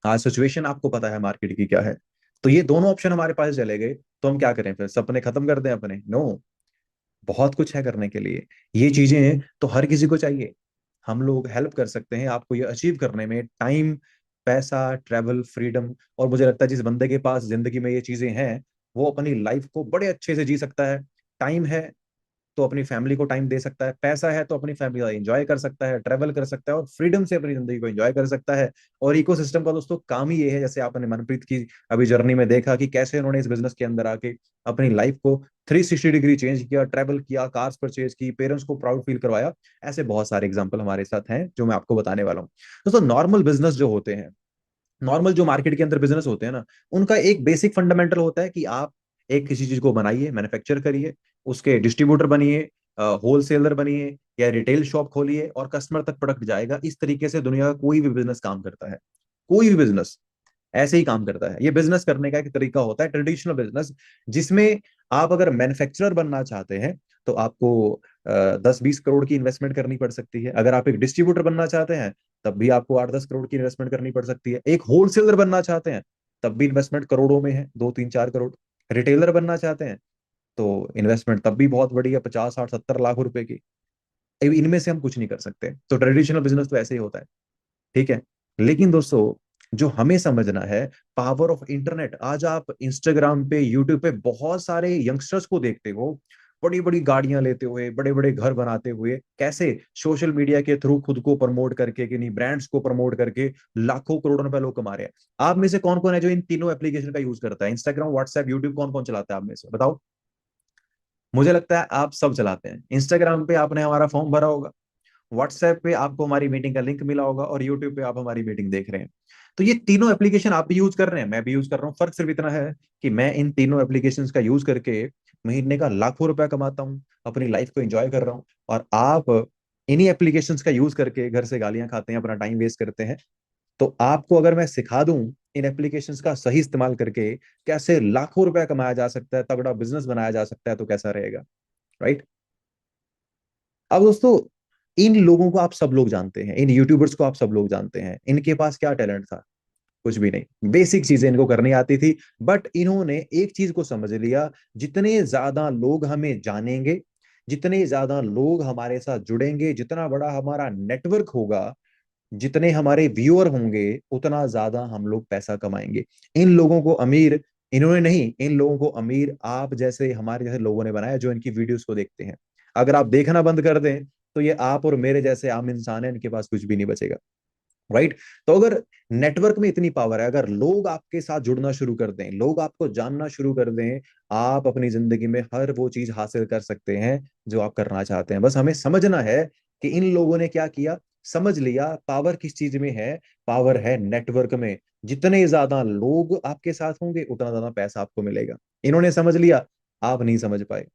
आज सिचुएशन आपको पता है मार्केट की क्या है। तो ये दोनों ऑप्शन हमारे पास चले गए, तो हम क्या करें फिर, सपने खत्म कर दें अपने? नो, बहुत कुछ है करने के लिए। ये चीजें तो हर किसी को चाहिए। हम लोग हेल्प कर सकते हैं आपको ये अचीव करने में। टाइम, पैसा, ट्रैवल, फ्रीडम। और मुझे लगता है जिस बंदे के पास जिंदगी में ये चीजें हैं, वो अपनी लाइफ को बड़े अच्छे से जी सकता है। टाइम है तो अपनी फैमिली को टाइम दे सकता है, पैसा है तो अपनी फैमिली का एंजॉय कर सकता है, ट्रैवल कर सकता है, और फ्रीडम से अपनी जिंदगी को एंजॉय कर सकता है। और इकोसिस्टम का दोस्तों काम ही ये है, जैसे आपने मनप्रीत की अभी जर्नी में देखा कि कैसे उन्होंने इस बिजनेस के अंदर आके अपनी लाइफ को 360 डिग्री चेंज किया, ट्रैवल किया, कार्स परचेज की, पेरेंट्स को प्राउड फील करवाया। ऐसे बहुत सारे एग्जाम्पल हमारे साथ हैं जो मैं आपको बताने वाला हूँ। दोस्तों नॉर्मल बिजनेस जो होते हैं, नॉर्मल जो मार्केट के अंदर बिजनेस होते हैं ना, उनका एक बेसिक फंडामेंटल होता है कि आप एक किसी चीज को बनाइए, मैन्युफैक्चर करिए, उसके डिस्ट्रीब्यूटर बनिए, होलसेलर बनिए, या रिटेल शॉप खोलिए, और कस्टमर तक प्रोडक्ट जाएगा। इस तरीके से दुनिया का कोई भी बिजनेस काम करता है। कोई भी बिजनेस ऐसे ही काम करता है। ये बिजनेस करने का एक तरीका होता है ट्रेडिशनल बिजनेस, जिसमें आप अगर मैन्युफैक्चरर बनना चाहते हैं तो आपको 10-20 करोड़ की इन्वेस्टमेंट करनी पड़ सकती है। अगर आप एक डिस्ट्रीब्यूटर बनना चाहते हैं तब भी आपको 8-10 करोड़ की इन्वेस्टमेंट करनी पड़ सकती है। एक होलसेलर बनना चाहते हैं तब भी इन्वेस्टमेंट करोड़ों में है, 2-3-4 करोड़। रिटेलर बनना चाहते हैं तो इन्वेस्टमेंट तब भी बहुत बड़ी है, 50-60-70 लाख रुपए की। इनमें से हम कुछ नहीं कर सकते। तो ट्रेडिशनल बिजनेस तो ऐसे ही होता है, ठीक है। लेकिन दोस्तों जो हमें समझना है, पावर ऑफ इंटरनेट। आज आप इंस्टाग्राम पे, यूट्यूब पे बहुत सारे यंगस्टर्स को देखते हो, बड़ी बड़ी गाड़ियां लेते हुए, बड़े बड़े घर बनाते हुए, कैसे सोशल मीडिया के थ्रू खुद को प्रमोट करके, किन्हीं ब्रांड्स को प्रमोट करके लाखों करोड़ों रुपए लोग कमा रहे हैं। आप में से कौन कौन है जो इन तीनों एप्लीकेशन का यूज करता है? इंस्टाग्राम, व्हाट्सएप, यूट्यूब, कौन कौन चलाता है आप में से, बताओ। मुझे लगता है आप सब चलाते हैं। इंस्टाग्राम पे आपने हमारा फॉर्म भरा होगा, व्हाट्सएप पे आपको हमारी मीटिंग का लिंक मिला होगा, और यूट्यूब पे आप हमारी मीटिंग देख रहे हैं। तो ये तीनों एप्लीकेशन आप भी यूज कर रहे हैं, मैं भी यूज कर रहा हूँ। फर्क सिर्फ इतना है कि मैं इन तीनों एप्लीकेशन का यूज करके महीने का लाखों रुपया कमाता हूँ, अपनी लाइफ को एंजॉय कर रहा हूँ। और आप इन्हीं एप्लीकेशन का यूज करके घर से गालियां खाते हैं, अपना टाइम वेस्ट करते हैं। तो आपको अगर मैं सिखा दूं इन एप्लीकेशंस का सही इस्तेमाल करके कैसे लाखों रुपया कमाया जा सकता है, तगड़ा बिजनेस बनाया जा सकता है, तो कैसा रहेगा, राइट। अब दोस्तों इन लोगों को आप सब लोग जानते हैं, इन यूट्यूबर्स को आप सब लोग जानते हैं, इनके पास क्या टैलेंट था? कुछ भी नहीं, बेसिक चीजें इनको करनी आती थी। बट इन्होंने एक चीज को समझ लिया, जितने ज्यादा लोग हमें जानेंगे, जितने ज्यादा लोग हमारे साथ जुड़ेंगे, जितना बड़ा हमारा नेटवर्क होगा, जितने हमारे व्यूअर होंगे, उतना ज्यादा हम लोग पैसा कमाएंगे। इन लोगों को अमीर इन्होंने नहीं, इन लोगों को अमीर आप जैसे, हमारे जैसे लोगों ने बनाया, जो इनकी वीडियोस को देखते हैं। अगर आप देखना बंद कर दें तो ये आप और मेरे जैसे आम इंसान है, इनके पास कुछ भी नहीं बचेगा, राइट। तो अगर नेटवर्क में इतनी पावर है, अगर लोग आपके साथ जुड़ना शुरू कर दें, लोग आपको जानना शुरू कर दें, आप अपनी जिंदगी में हर वो चीज हासिल कर सकते हैं जो आप करना चाहते हैं। बस हमें समझना है कि इन लोगों ने क्या किया, समझ लिया पावर किस चीज में है। पावर है नेटवर्क में। जितने ज्यादा लोग आपके साथ होंगे उतना ज्यादा पैसा आपको मिलेगा। इन्होंने समझ लिया, आप नहीं समझ पाए।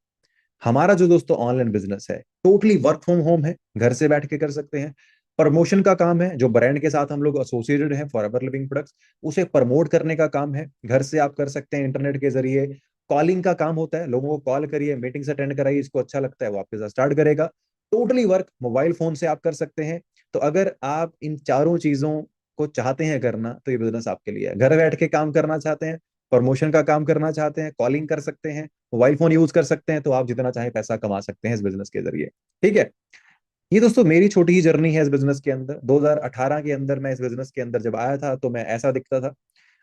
हमारा जो दोस्तों ऑनलाइन बिजनेस है, टोटली वर्क फ्रॉम होम है, घर से बैठ के कर सकते हैं। प्रमोशन का काम है, जो ब्रांड के साथ हम लोग एसोसिएटेड हैं, फॉरएवर लिविंग प्रोडक्ट्स, उसे प्रमोट करने का काम है, घर से आप कर सकते हैं इंटरनेट के जरिए। कॉलिंग का काम होता है, लोगों को कॉल करिए, मीटिंग्स अटेंड कराइए, इसको अच्छा लगता है वो आपके साथ स्टार्ट करेगा। टोटली वर्क मोबाइल फोन से आप कर सकते हैं। तो अगर आप इन चारों चीजों को चाहते हैं करना, तो ये बिजनेस आपके लिए है। घर बैठ के काम करना चाहते हैं, प्रमोशन का काम करना चाहते हैं, कॉलिंग कर सकते हैं, मोबाइल फोन यूज कर सकते हैं, तो आप जितना चाहे पैसा कमा सकते हैं इस बिजनेस के जरिए, ठीक है। ये दोस्तों मेरी छोटी ही जर्नी है इस बिजनेस के अंदर। 2018 के अंदर मैं इस बिजनेस के अंदर जब आया था तो मैं ऐसा दिखता था।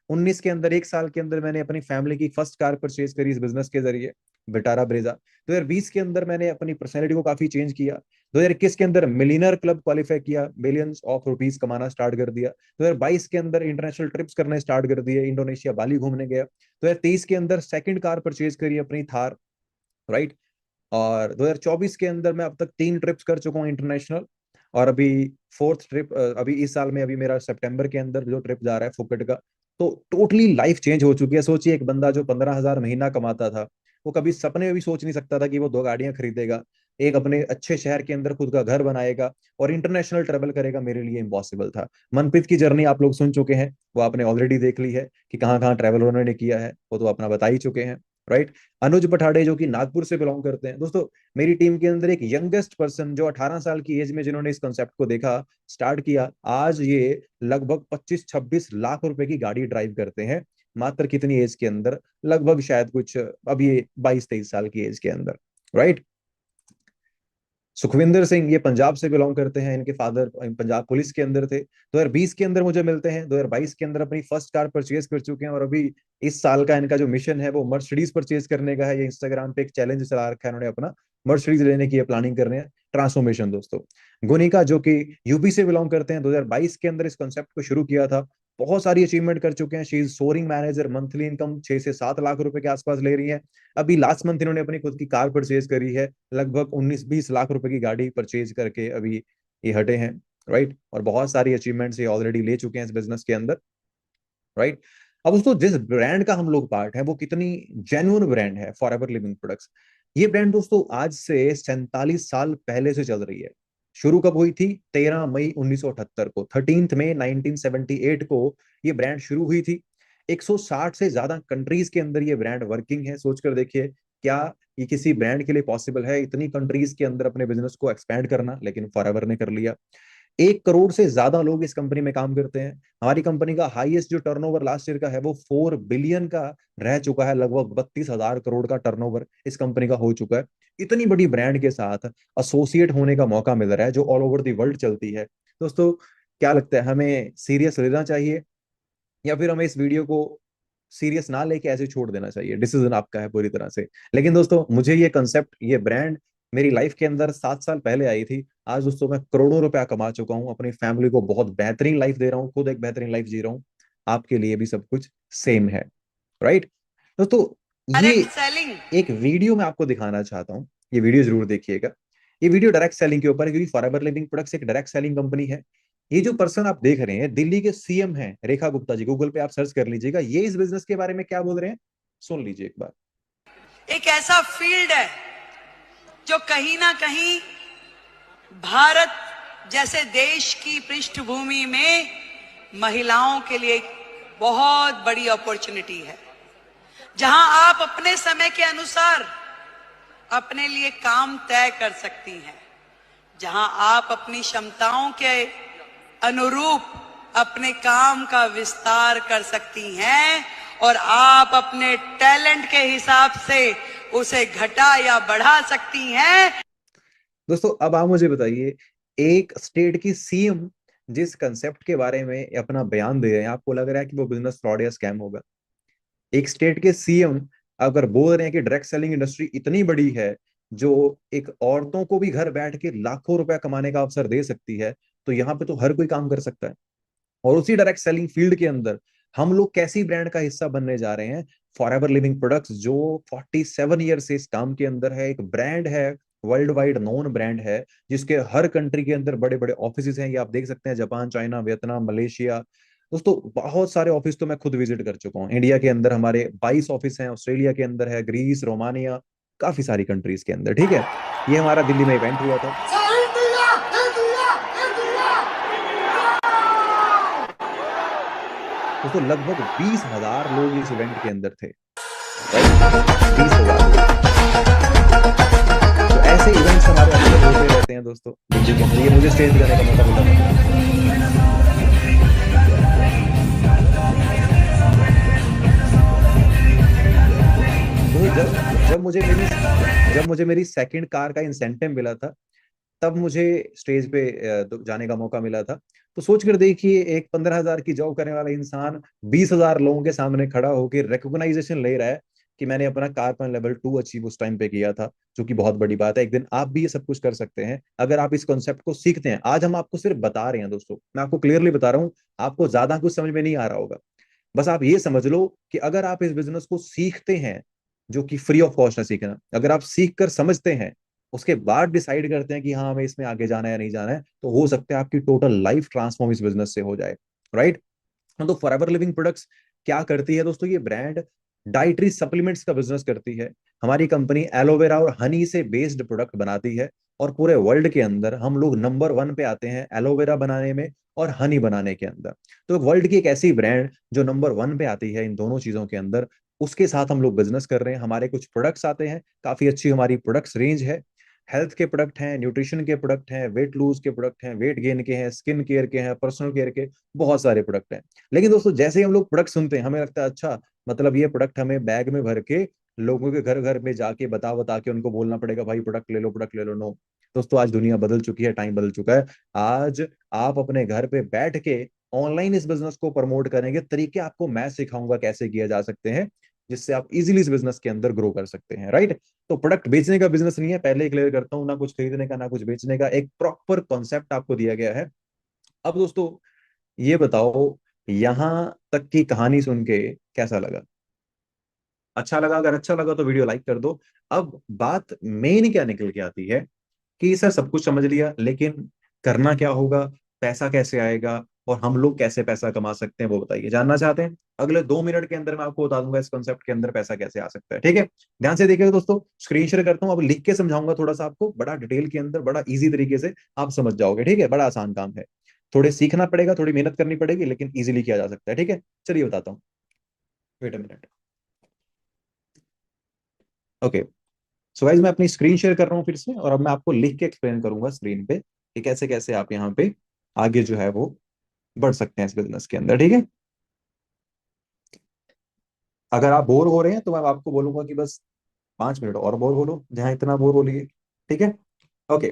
19 के अंदर, 1 साल के अंदर, मैंने अपनी फैमिली की फर्स्ट कार परचेज करी इस बिजनेस के जरिए, विटारा ब्रेजा। 2020 के अंदर मैंने अपनी पर्सनैलिटी को काफी चेंज किया। 2021 के अंदर मिलियनर क्लब क्वालिफाई किया, मिलियंस ऑफ रुपीस कमाना स्टार्ट कर दिया। 2022 के अंदर इंटरनेशनल ट्रिप्स करने स्टार्ट कर दिए, इंडोनेशिया बाली घूमने गया। 2023 के अंदर सेकंड कार परचेज करी अपनी थार, राइट। और 2024 के अंदर मैं अब तक 3 ट्रिप्स कर चुका हूँ इंटरनेशनल, और अभी फोर्थ ट्रिप अभी इस साल में, अभी मेरा सितंबर के अंदर जो ट्रिप जा रहा है फुकेट का। तो टोटली लाइफ चेंज हो चुकी है। सोचिए, एक बंदा जो 15,000 महीना कमाता था, वो कभी सपने में भी सोच नहीं सकता था कि वो 2 गाड़ियां खरीदेगा, एक अपने अच्छे शहर के अंदर खुद का घर बनाएगा और इंटरनेशनल ट्रेवल करेगा। मेरे लिए इम्पॉसिबल था। मनप्रीत की जर्नी आप लोग सुन चुके हैं, वो आपने ऑलरेडी देख ली है कि कहाँ कहाँ ट्रैवल उन्होंने किया है, वो तो अपना बता ही चुके हैं, राइट। अनुज पठाड़े जो कि नागपुर से बिलोंग करते हैं दोस्तों, मेरी टीम के अंदर एक यंगेस्ट पर्सन जो 18 साल की एज में जिन्होंने इस कॉन्सेप्ट को देखा, स्टार्ट किया, आज ये लगभग 25-26 लाख रुपए की गाड़ी ड्राइव करते हैं। मात्र कितनी एज के अंदर? लगभग शायद कुछ अब ये 22-23 साल की एज के अंदर, राइट। सुखविंदर सिंह ये पंजाब से बिलोंग करते हैं, इनके फादर पंजाब पुलिस के अंदर थे। 2020 के अंदर मुझे मिलते हैं, 2022 के अंदर अपनी फर्स्ट कार परचेज कर चुके हैं, और अभी इस साल का इनका जो मिशन है वो मर्सिडीज परचेज करने का है। ये इंस्टाग्राम पे एक चैलेंज चला रखा है इन्होंने अपना, मर्सिडीज लेने की प्लानिंग कर रहे हैं। ट्रांसफॉर्मेशन दोस्तों। गुनिका जो कि यूपी से बिलोंग करते हैं, 2022 के अंदर इस कॉन्सेप्ट को शुरू किया था, बहुत सारी अचीवमेंट कर चुके हैं। She is sourcing manager, monthly income 6 से 7 लाख रुपए के आसपास ले रही है। अभी लास्ट मंथ इन्होंने अपनी खुद की कार परचेज करी है, लगभग 19-20 लाख रुपए की गाड़ी परचेज करके अभी ये हटे हैं, राइट। और बहुत सारी अचीवमेंट्स ये ऑलरेडी ले चुके हैं इस बिजनेस के अंदर, राइट। अब दोस्तों, जिस ब्रांड का हम लोग पार्ट है वो कितनी जेन्युइन ब्रांड है, फॉरएवर लिविंग प्रोडक्ट्स। ये ब्रांड दोस्तों आज से 47 साल पहले से चल रही है। शुरू कब हुई थी? 13 मई 1978 को, 13 मई 1978 को ये ब्रांड शुरू हुई थी। 160 से ज्यादा कंट्रीज के अंदर ये ब्रांड वर्किंग है। सोचकर देखिए, क्या ये किसी ब्रांड के लिए पॉसिबल है इतनी कंट्रीज के अंदर अपने बिजनेस को एक्सपैंड करना? लेकिन फॉरएवर ने कर लिया। 1 करोड़ से ज्यादा लोग इस कंपनी में काम करते हैं। हमारी कंपनी का हाईएस्ट जो टर्नओवर लास्ट ईयर का है वो 4 बिलियन का रह चुका है। लगभग 32,000 करोड़ का टर्नओवर इस कंपनी का हो चुका है। इतनी बड़ी ब्रांड के साथ एसोसिएट होने का मौका मिल रहा है जो ऑल ओवर द वर्ल्ड चलती है। दोस्तों, क्या लगता है, हमें सीरियस लेना चाहिए या फिर हमें इस वीडियो को सीरियस ना लेके ऐसे छोड़ देना चाहिए? डिसीजन आपका है पूरी तरह से। लेकिन दोस्तों, मुझे ये कंसेप्ट, ये ब्रांड मेरी लाइफ के अंदर 7 साल पहले आई थी। आज दोस्तों मैं करोड़ों रुपया कमा चुका हूँ, अपनी फैमिली को बहुत बेहतरीन लाइफ दे रहा हूँ, खुद एक बेहतरीन लाइफ जी रहा हूँ। आपके लिए भी सब कुछ सेम है, राइट। दोस्तों, ये डायरेक्ट सेलिंग एक वीडियो मैं आपको दिखाना चाहता हूँ, ये वीडियो जरूर देखिएगा। ये वीडियो डायरेक्ट सेलिंग के ऊपर है, क्योंकि फॉरएवर लिविंग प्रोडक्ट्स एक डायरेक्ट सेलिंग कंपनी है। ये जो पर्सन आप देख रहे हैं, दिल्ली के सीएम हैं रेखा गुप्ता जी। गूगल पे आप सर्च कर लीजिएगा, ये इस बिजनेस के बारे में क्या बोल रहे हैं, सुन लीजिए एक बार। एक ऐसा फील्ड है जो कहीं ना कहीं भारत जैसे देश की पृष्ठभूमि में महिलाओं के लिए एक बहुत बड़ी अपॉर्चुनिटी है, जहां आप अपने समय के अनुसार अपने लिए काम तय कर सकती हैं, जहां आप अपनी क्षमताओं के अनुरूप अपने काम का विस्तार कर सकती हैं और आप अपने टैलेंट के हिसाब से उसे घटा या बढ़ा सकती हैं। दोस्तों, अब आप मुझे बताइए, एक स्टेट की सीएम जिस कंसेप्ट के बारे में अपना बयान दे रहे हैं, आपको लग रहा है कि वो बिजनेस फ्रॉड या स्कैम होगा? एक स्टेट के सीएम अगर बोल रहे हैं कि डायरेक्ट सेलिंग इंडस्ट्री इतनी बड़ी है जो एक औरतों को भी घर बैठ के लाखों रुपया कमाने का अवसर दे सकती है, तो यहाँ पे तो हर कोई काम कर सकता है। और उसी डायरेक्ट सेलिंग फील्ड के अंदर हम लोग कैसी ब्रांड का हिस्सा बनने जा रहे हैं? फॉरएवर लिविंग प्रोडक्ट्स, जो 47 ईयर से इस काम के अंदर है, एक ब्रांड है, वर्ल्ड वाइड नोन ब्रांड है, जिसके हर कंट्री के अंदर बड़े बड़े ऑफिस हैं। ये आप देख सकते हैं, जापान, चाइना, वियतनाम, मलेशिया। दोस्तों, बहुत सारे ऑफिस तो मैं खुद विजिट कर चुका हूँ। इंडिया के अंदर हमारे 22 ऑफिस हैं, ऑस्ट्रेलिया के अंदर है, ग्रीस, रोमानिया, काफी सारी कंट्रीज के अंदर, ठीक है। ये हमारा दिल्ली में इवेंट हुआ था। दोस्तों, लगभग 20,000 लोग इस इवेंट के अंदर थे, राइट। 20,000 लोग। तो ऐसे इवेंट्स हमारे अंदर होते रहते हैं दोस्तों दिल्ली के अंदर। ये मुझे स्टेज जाने का मौका मिला। तो जब मुझे मेरी सेकंड कार का इंसेंटिव मिला था, तब मुझे स्टेज पे जाने का मौका मिला था। तो सोच कर देखिए, एक 15,000 की जॉब करने वाला इंसान 20,000 लोगों के सामने खड़ा होकर रिकॉग्नाइजेशन ले रहा है कि मैंने अपना कार्बन लेवल 2 अचीव उस टाइम पे किया था, जो कि बहुत बड़ी बात है। एक दिन आप भी ये सब कुछ कर सकते हैं अगर आप इस कॉन्सेप्ट को सीखते हैं। आज हम आपको सिर्फ बता रहे हैं दोस्तों, मैं आपको क्लियरली बता रहा हूँ, आपको ज्यादा कुछ समझ में नहीं आ रहा होगा। बस आप ये समझ लो कि अगर आप इस बिजनेस को सीखते हैं, जो कि फ्री ऑफ कॉस्ट है सीखना, अगर आप सीख कर समझते हैं, उसके बाद डिसाइड करते हैं कि हाँ हमें इसमें आगे जाना है या नहीं जाना है, तो हो सकता है आपकी टोटल लाइफ ट्रांसफॉर्म इस बिजनेस से हो जाए। राइट। तो फॉरएवर लिविंग प्रोडक्ट्स क्या करती है दोस्तों? ये ब्रांड डाइटरी सप्लीमेंट्स का बिजनेस करती है। हमारी कंपनी एलोवेरा और हनी से बेस्ड प्रोडक्ट बनाती है, और पूरे वर्ल्ड के अंदर हम लोग नंबर 1 पे आते हैं एलोवेरा बनाने में और हनी बनाने के अंदर। तो वर्ल्ड की एक ऐसी ब्रांड जो नंबर 1 पे आती है इन दोनों चीजों के अंदर, उसके साथ हम लोग बिजनेस कर रहे हैं। हमारे कुछ प्रोडक्ट्स आते हैं, काफी अच्छी हमारी प्रोडक्ट्स रेंज है। हेल्थ के प्रोडक्ट हैं, न्यूट्रिशन के प्रोडक्ट हैं, वेट लूज के प्रोडक्ट हैं, वेट गेन के हैं, स्किन केयर के हैं, पर्सनल केयर के, बहुत सारे प्रोडक्ट हैं। लेकिन दोस्तों जैसे ही हम लोग प्रोडक्ट सुनते हैं, हमें लगता है अच्छा, मतलब ये प्रोडक्ट हमें बैग में भर के लोगों के घर घर में जाके बता बता के उनको बोलना पड़ेगा भाई प्रोडक्ट ले लो, प्रोडक्ट ले लो। नो दोस्तों, आज दुनिया बदल चुकी है, टाइम बदल चुका है। आज आप अपने घर पे बैठ के ऑनलाइन इस बिजनेस को प्रमोट करेंगे, तरीके आपको मैं सिखाऊंगा कैसे किया जा सकते हैं, जिससे आप इजीली इस बिजनेस के अंदर ग्रो कर सकते हैं। राइट। तो प्रोडक्ट बेचने का बिजनेस नहीं है, पहले ही क्लियर करता हूं, ना कुछ खरीदने का ना कुछ बेचने का, एक प्रॉपर कॉन्सेप्ट आपको दिया गया है। अब दोस्तों ये बताओ, यहां तक की कहानी सुन के कैसा लगा? अच्छा लगा? अगर अच्छा लगा तो वीडियो लाइक कर दो। अब बात मेन क्या निकल के आती है कि सर सब कुछ समझ लिया, लेकिन करना क्या होगा, पैसा कैसे आएगा, और हम लोग कैसे पैसा कमा सकते हैं, वो बताइए। जानना चाहते हैं? अगले 2 मिनट के अंदर मैं आपको बता दूंगा इस कॉन्सेप्ट के अंदर पैसा कैसे आ सकता है। ठीक है, ध्यान से देखिएगा दोस्तों, स्क्रीन शेयर करता हूँ, अब लिख के समझाऊंगा थोड़ा सा आपको, बड़ा डिटेल के अंदर, बड़ा इजी तरीके से आप समझ जाओगे। ठीक है, बड़ा आसान काम है, थोड़े सीखना पड़ेगा, थोड़ी मेहनत करनी पड़ेगी, लेकिन इजीली किया जा सकता है। ठीक है, चलिए बताता हूँ। Wait a minute. Okay, so guys मैं अपनी स्क्रीन शेयर कर रहा हूँ फिर से, और अब मैं आपको लिख के एक्सप्लेन करूंगा स्क्रीन पे कि कैसे कैसे आप यहाँ पे आगे जो है वो बढ़ सकते हैं इस बिजनेस के अंदर। ठीक है, अगर आप बोर हो रहे हैं तो मैं आपको बोलूंगा कि बस 5 मिनट और बोर हो लो, जहां इतना बोर हो लिए। ठीक है, ओके।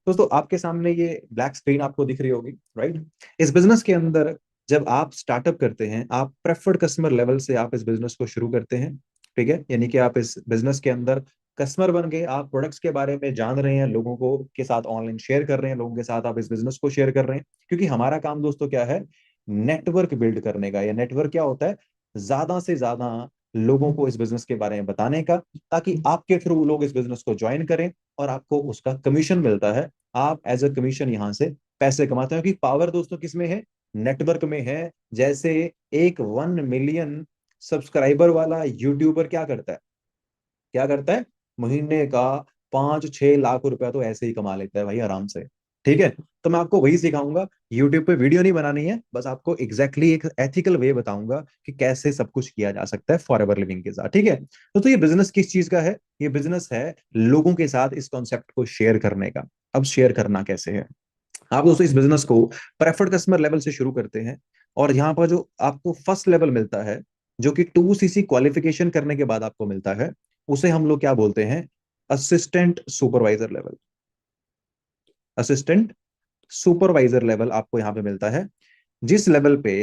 दोस्तों आपके सामने ये ब्लैक स्क्रीन आपको दिख रही होगी, राइट। इस बिजनेस के अंदर जब आप स्टार्टअप करते हैं, आप प्रेफर्ड कस्टमर लेवल से आप इस बिजनेस को शुरू करते हैं। ठीक है, यानी कि आप इस बिजनेस के अंदर कस्टमर बन गए, आप प्रोडक्ट्स के बारे में जान रहे हैं, लोगों को के साथ ऑनलाइन शेयर कर रहे हैं, लोगों के साथ आप इस बिजनेस को शेयर कर रहे हैं। क्योंकि हमारा काम दोस्तों क्या है, नेटवर्क बिल्ड करने का। या नेटवर्क क्या होता है, ज्यादा से ज्यादा लोगों को इस बिजनेस के बारे में बताने का, ताकि आपके थ्रू लोग इस बिजनेस को ज्वाइन करें और आपको उसका कमीशन मिलता है। आप एज अ कमीशन यहां से पैसे कमाते हैं, क्योंकि पावर दोस्तों किस में है, नेटवर्क में है। जैसे एक 1 मिलियन सब्सक्राइबर वाला यूट्यूबर क्या करता है, क्या करता है, महीने का 5-6 लाख रुपया तो ऐसे ही कमा लेता है भाई आराम से। ठीक है, तो मैं आपको वही सिखाऊंगा। यूट्यूब पे वीडियो नहीं बनानी है, बस आपको एग्जैक्टली एक एथिकल वे बताऊंगा कि कैसे सब कुछ किया जा सकता है फॉरएवर लिविंग के साथ। ठीक है, तो ये बिजनेस किस चीज का है? ये बिजनेस है लोगों के साथ इस कॉन्सेप्ट को शेयर करने का। अब शेयर करना कैसे है? आप दोस्तों इस बिजनेस को प्रेफर्ड कस्टमर लेवल से शुरू करते हैं, और यहाँ पर जो आपको फर्स्ट लेवल मिलता है, जो कि 2 सीसी क्वालिफिकेशन करने के बाद आपको मिलता है, उसे हम लोग क्या बोलते हैं, assistant supervisor level. Assistant supervisor level आपको यहाँ पे मिलता है, जिस लेवल पे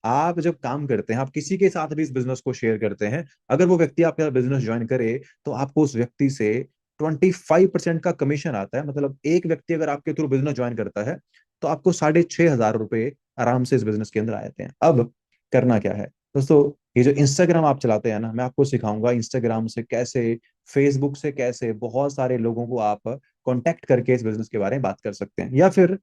आप जब काम करते हैं, आप किसी के साथ भी इस बिजनेस को शेयर करते हैं, अगर वो व्यक्ति आपका बिजनेस ज्वाइन करे, तो आपको उस व्यक्ति से 25% का कमीशन आता है। मतलब एक व्यक्ति अगर आपके थ्रू बिजनेस ज्वाइन करता है, तो आपको 6,500 रुपए आराम से इस बिजनेस के अंदर आ जाते हैं। अब करना क्या है दोस्तों, ये जो इंस्टाग्राम आप चलाते हैं ना, मैं आपको सिखाऊंगा इंस्टाग्राम से कैसे, फेसबुक से कैसे बहुत सारे लोगों को आप कांटेक्ट करके इस बिजनेस के बारे में बात कर सकते हैं। या फिर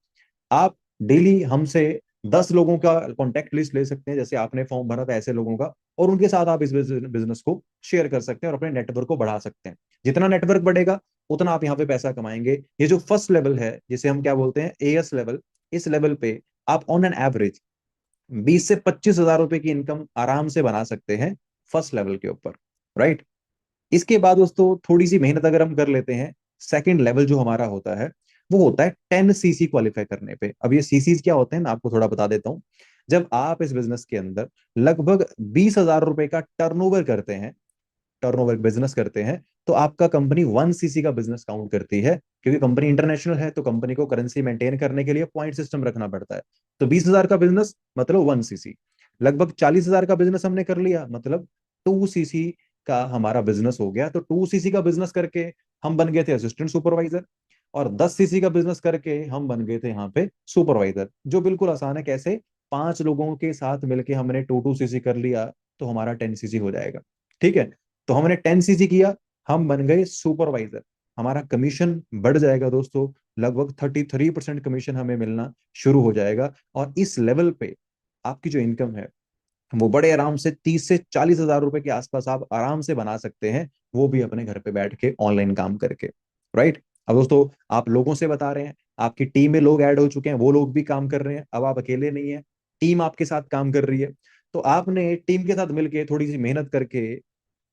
आप डेली हमसे 10 लोगों का कॉन्टेक्ट लिस्ट ले सकते हैं, जैसे आपने फॉर्म भरा था ऐसे लोगों का, और उनके साथ आप इस बिजनेस को शेयर कर सकते हैं और अपने नेटवर्क को बढ़ा सकते हैं। जितना नेटवर्क बढ़ेगा उतना आप यहाँ पे पैसा कमाएंगे। ये जो फर्स्ट लेवल है, जिसे हम क्या बोलते हैं, एएस लेवल, इस लेवल पे आप ऑन एन एवरेज 20 से 25 हजार रुपए की इनकम आराम से बना सकते हैं फर्स्ट लेवल के ऊपर। राइट। इसके बाद दोस्तों थोड़ी सी मेहनत अगर हम कर लेते हैं, सेकंड लेवल जो हमारा होता है, वो होता है 10 सीसी क्वालिफाई करने पे। अब ये सीसीज क्या होते हैं मैं आपको थोड़ा बता देता हूँ। जब आप इस बिजनेस के अंदर लगभग 20 हजार रुपए का टर्नओवर करते हैं, टर्नओवर बिजनेस करते हैं, तो आपका कंपनी 1 सीसी का बिजनेस काउंट करती है। क्योंकि कंपनी इंटरनेशनल है, तो कंपनी को करेंसी मेंटेन करने के लिए पॉइंट सिस्टम रखना पड़ता है। तो 20 हजार का बिजनेस मतलब 1 सीसी। लगभग 40 हजार का बिजनेस हमने कर लिया, मतलब 2 सीसी का हमारा बिजनेस हो गया, तो 2 सीसी का बिजनेस करके हम बन गए थे असिस्टेंट सुपरवाइजर, और 10 सीसी का बिजनेस करके हम बन गए थे यहाँ पे सुपरवाइजर, जो बिल्कुल आसान है। कैसे? 5 लोगों के साथ मिलके हमने 2 2 सीसी कर लिया तो हमारा 10 सीसी हो जाएगा। ठीक है, तो हमने 10 सीसी किया, हम बन गए सुपरवाइजर, हमारा कमीशन बढ़ जाएगा दोस्तों, लगभग 33% कमीशन हमें मिलना शुरू हो जाएगा। और इस लेवल पे आपकी जो इनकम है वो बड़े आराम से 30 से 40 हजार रुपए के आसपास आप आराम से बना सकते हैं, वो भी अपने घर पे बैठ के ऑनलाइन काम करके। राइट? अब दोस्तों, आप लोगों से बता रहे हैं, आपकी टीम में लोग ऐड हो चुके हैं, वो लोग भी काम कर रहे हैं, अब आप अकेले नहीं है, टीम आपके साथ काम कर रही है। तो आपने टीम के साथ मिलके थोड़ी सी मेहनत करके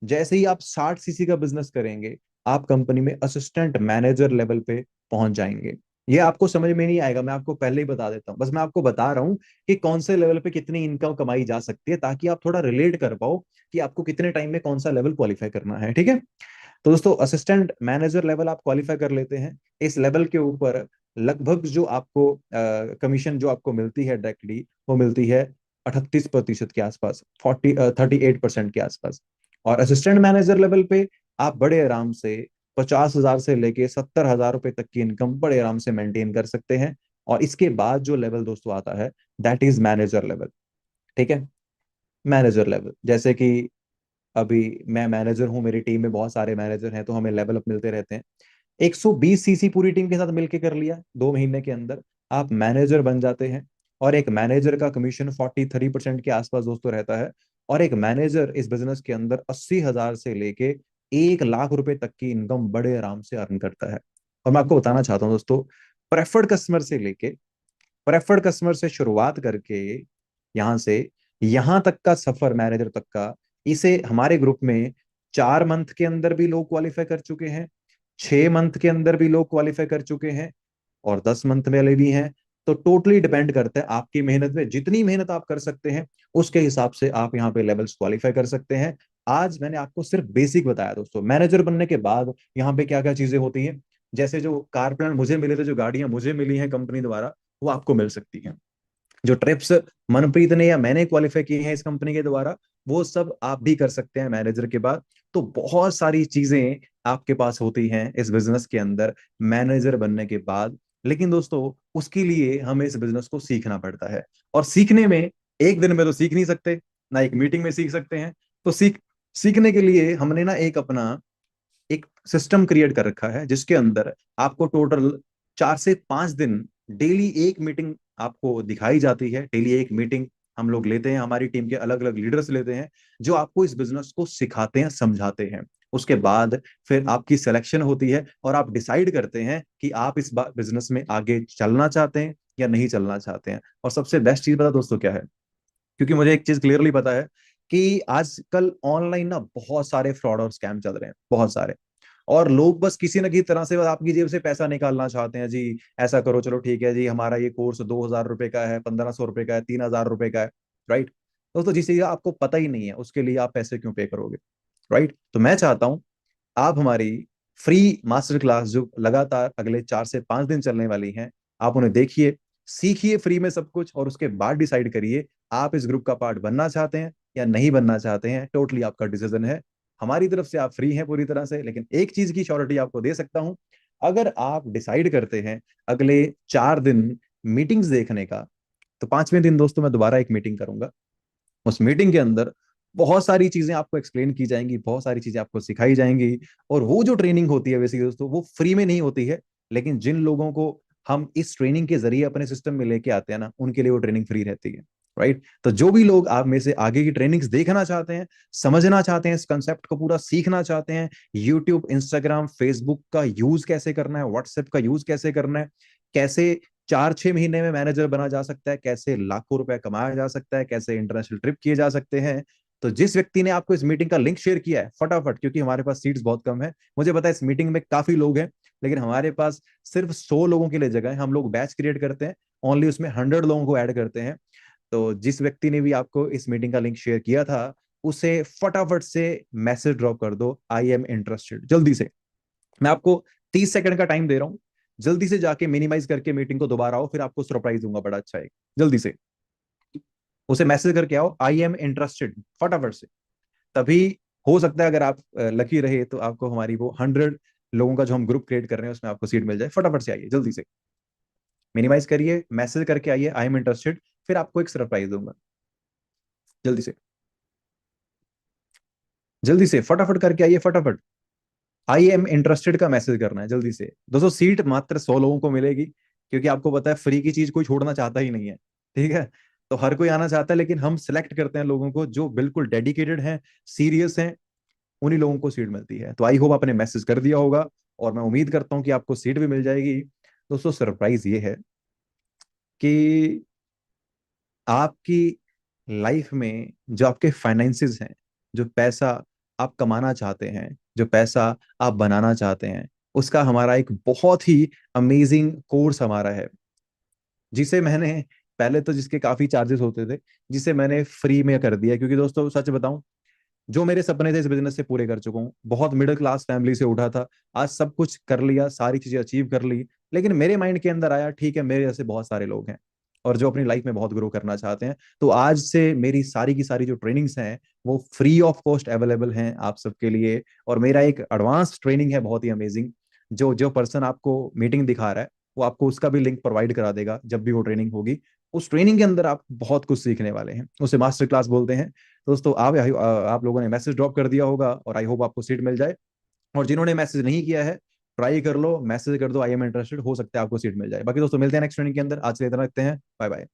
जैसे ही आप 60 सीसी का बिजनेस करेंगे, आप कंपनी में असिस्टेंट मैनेजर लेवल पे पहुंच जाएंगे। ये आपको समझ में नहीं आएगा, मैं आपको पहले ही बता देता हूँ, बस मैं आपको बता रहा हूँ कि कौन से लेवल पे कितनी इनकम कमाई जा सकती है, ताकि आप थोड़ा रिलेट कर पाओ कि आपको कितने टाइम में कौन सा लेवल क्वालिफाई करना है। ठीक है, तो दोस्तों असिस्टेंट मैनेजर लेवल आप क्वालिफाई कर लेते हैं, इस लेवल के ऊपर लगभग जो आपको कमीशन जो आपको मिलती है डायरेक्टली, वो मिलती है 38% के आसपास, 38% के आसपास। और असिस्टेंट मैनेजर लेवल पे आप बड़े आराम से 50 हजार से लेके 70 हजार रुपए तक की इनकम बड़े आराम से मेंटेन कर सकते हैं। और इसके बाद जो लेवल दोस्तों आता है, दैट इज मैनेजर लेवल। ठीक है, मैनेजर लेवल, जैसे कि अभी मैं मैनेजर हूं, मेरी टीम में बहुत सारे मैनेजर हैं, तो हमें लेवल अप मिलते रहते हैं। 120 सीसी पूरी टीम के साथ मिलके कर लिया 2 महीने के अंदर, आप मैनेजर बन जाते हैं। और एक मैनेजर का कमीशन 43% के आसपास दोस्तों रहता है। और एक मैनेजर इस बिजनेस के अंदर 80 हजार से लेके 1 लाख रुपए तक की इनकम बड़े आराम से अर्न करता है। और मैं आपको बताना चाहता हूँ दोस्तों, प्रेफर्ड कस्टमर से लेके, प्रेफर्ड कस्टमर से शुरुआत करके यहां से यहां तक का सफर मैनेजर तक का, इसे हमारे ग्रुप में 4 मंथ के अंदर भी लोग क्वालिफाई कर चुके हैं, 6 मंथ के अंदर भी लोग क्वालिफाई कर चुके हैं, और 10 मंथ वाले भी हैं। तो टोटली डिपेंड करता है आपकी मेहनत में, जितनी मेहनत आप कर सकते हैं उसके हिसाब से आप यहाँ पे लेवल्स क्वालिफाई कर सकते हैं। आज मैंने आपको सिर्फ बेसिक बताया दोस्तों, मैनेजर बनने के बाद यहाँ पे क्या क्या चीजें होती हैं। जैसे जो कार प्लान मुझे मिले थे, जो गाड़ियां मुझे मिली हैं कंपनी द्वारा, वो आपको मिल सकती हैं। जो ट्रिप्स मनप्रीत ने या मैंने क्वालिफाई किए हैं इस कंपनी के द्वारा, वो सब आप भी कर सकते हैं मैनेजर के बाद। तो बहुत सारी चीजें आपके पास होती हैं इस बिजनेस के अंदर मैनेजर बनने के बाद। लेकिन दोस्तों उसके लिए हमें इस बिजनेस को सीखना पड़ता है, और सीखने में एक दिन में तो सीख नहीं सकते, ना एक मीटिंग में सीख सकते हैं। तो सीखने के लिए हमने ना एक अपना एक सिस्टम क्रिएट कर रखा है, जिसके अंदर आपको टोटल 4 से 5 दिन डेली एक मीटिंग आपको दिखाई जाती है। डेली एक मीटिंग हम लोग लेते हैं, हमारी टीम के अलग अलग लीडर्स लेते हैं, जो आपको इस बिजनेस को सिखाते हैं, समझाते हैं। उसके बाद फिर आपकी सिलेक्शन होती है, और आप डिसाइड करते हैं कि आप इस बिजनेस में आगे चलना चाहते हैं या नहीं चलना चाहते हैं। और सबसे बेस्ट चीज पता दोस्तों क्या है? क्योंकि मुझे एक चीज क्लियरली पता है कि आजकल ऑनलाइन ना बहुत सारे फ्रॉड और स्कैम चल रहे हैं, बहुत सारे। और लोग बस किसी न किसी तरह से बस आपकी जेब से पैसा निकालना चाहते हैं जी। ऐसा करो, चलो ठीक है जी, हमारा ये कोर्स 2 हजार रुपए का है, 1500 रुपए का है, 3 हजार रुपए का है। राइट? दोस्तों जिस चीज का आपको पता ही नहीं है, उसके लिए आप पैसे क्यों पे करोगे? राइट? तो मैं चाहता हूं आप हमारी फ्री मास्टर क्लास जो लगातार अगले 4 से 5 दिन चलने वाली हैं, आप उन्हें देखिए, सीखिए फ्री में सब कुछ, और उसके बाद डिसाइड करिए आप इस ग्रुप का पार्ट बनना चाहते हैं या नहीं बनना चाहते हैं। टोटली आपका डिसीजन है। हमारी तरफ से आप फ्री हैं पूरी तरह से, लेकिन एक चीज की श्योरिटी आपको दे सकता हूं, अगर आप डिसाइड करते हैं अगले 4 दिन मीटिंग्स देखने का, तो 5वें दिन दोस्तों मैं दोबारा एक मीटिंग करूंगा। उस मीटिंग के अंदर बहुत सारी चीजें आपको एक्सप्लेन की जाएंगी, बहुत सारी चीजें आपको सिखाई जाएंगी। और वो जो ट्रेनिंग होती है वैसे दोस्तों, वो फ्री में नहीं होती है, लेकिन जिन लोगों को हम इस ट्रेनिंग के जरिए अपने सिस्टम में लेके आते हैं ना, उनके लिए वो ट्रेनिंग फ्री रहती है। राइट? तो जो भी लोग आप में से आगे की ट्रेनिंग्स देखना चाहते हैं, समझना चाहते हैं, इस कंसेप्ट को पूरा सीखना चाहते हैं, यूट्यूब, इंस्टाग्राम, फेसबुक का यूज कैसे करना है, व्हाट्सएप का यूज कैसे करना है, कैसे 4 6 महीने में मैनेजर बना जा सकता है, कैसे लाखों रुपए कमाया जा सकता है, कैसे इंटरनेशनल ट्रिप किए जा सकते हैं, तो जिस व्यक्ति ने आपको इस मीटिंग का लिंक शेयर किया है, फटाफट, क्योंकि हमारे पास सीट्स बहुत कम है, मुझे पता है इस मीटिंग में काफी लोग हैं, लेकिन हमारे पास सिर्फ 100 लोगों के लिए जगह है। हम लोग बैच क्रिएट करते हैं, ओनली उसमें 100 लोगों को ऐड करते हैं। तो जिस व्यक्ति ने भी आपको इस मीटिंग का लिंक शेयर किया था, उसे फटाफट से मैसेज ड्रॉप कर दो, आई एम इंटरेस्टेड, जल्दी से। मैं आपको 30 सेकंड का टाइम दे रहा हूँ, जल्दी से जाके मिनिमाइज करके मीटिंग को दोबारा आओ, फिर आपको सरप्राइज दूंगा बड़ा अच्छा है। जल्दी से उसे मैसेज करके आओ, आई एम इंटरेस्टेड, फटाफट से। तभी हो सकता है अगर आप लकी रहे तो आपको हमारी वो 100 लोगों का जो हम ग्रुप क्रिएट कर रहे हैं उसमें आपको सीट मिल जाए। फटाफट से आइए, जल्दी से मिनिमाइज करिए, मैसेज करके आइए आई एम इंटरेस्टेड, फिर आपको एक सरप्राइज दूंगा। जल्दी से, जल्दी से फटाफट करके आइए, फटाफट। आई एम इंटरेस्टेड का मैसेज करना है जल्दी से। दोस्तों सीट मात्र 100 लोगों को मिलेगी, क्योंकि आपको पता है फ्री की चीज कोई छोड़ना चाहता ही नहीं है, ठीक है। तो हर कोई आना चाहता है, लेकिन हम सिलेक्ट करते हैं लोगों को जो बिल्कुल डेडिकेटेड हैं, सीरियस हैं, उन्हीं लोगों को सीट मिलती है। तो आई होप आपने मैसेज कर दिया होगा, और मैं उम्मीद करता हूँ कि आपको सीट भी मिल जाएगी। दोस्तों सरप्राइज ये है कि आपकी लाइफ में जो आपके फाइनेंसेस हैं, जो पैसा आप कमाना चाहते हैं, जो पैसा आप बनाना चाहते हैं, उसका हमारा एक बहुत ही अमेजिंग कोर्स हमारा है, जिसे मैंने पहले तो जिसके काफी चार्जेस होते थे, जिसे मैंने फ्री में कर दिया। क्योंकि दोस्तों सच बताऊं, जो मेरे सपने थे इस बिजनेस से पूरे कर चुका हूँ। बहुत मिडिल क्लास फैमिली से उठा था, आज सब कुछ कर लिया, सारी चीजें अचीव कर ली, लेकिन मेरे माइंड के अंदर आया ठीक है मेरे जैसे बहुत सारे लोग हैं और जो अपनी लाइफ में बहुत ग्रो करना चाहते हैं। तो आज से मेरी सारी की सारी जो ट्रेनिंग्स हैं वो फ्री ऑफ कॉस्ट अवेलेबल हैं आप सबके लिए। और मेरा एक एडवांस ट्रेनिंग है बहुत ही अमेजिंग, जो जो पर्सन आपको मीटिंग दिखा रहा है वो आपको उसका भी लिंक प्रोवाइड करा देगा जब भी वो ट्रेनिंग होगी। उस ट्रेनिंग के अंदर आप बहुत कुछ सीखने वाले हैं, उसे मास्टर क्लास बोलते हैं। दोस्तों आप लोगों ने मैसेज ड्रॉप कर दिया होगा और आई होप आपको सीट मिल जाए। और जिन्होंने मैसेज नहीं किया है, ट्राई कर लो, मैसेज कर दो आई एम इंटरेस्टेड, हो सकता है आपको सीट मिल जाए। बाकी दोस्तों मिलते हैं नेक्स्ट ट्रेनिंग के अंदर। आज के लिए इतना रखते हैं, बाय बाय।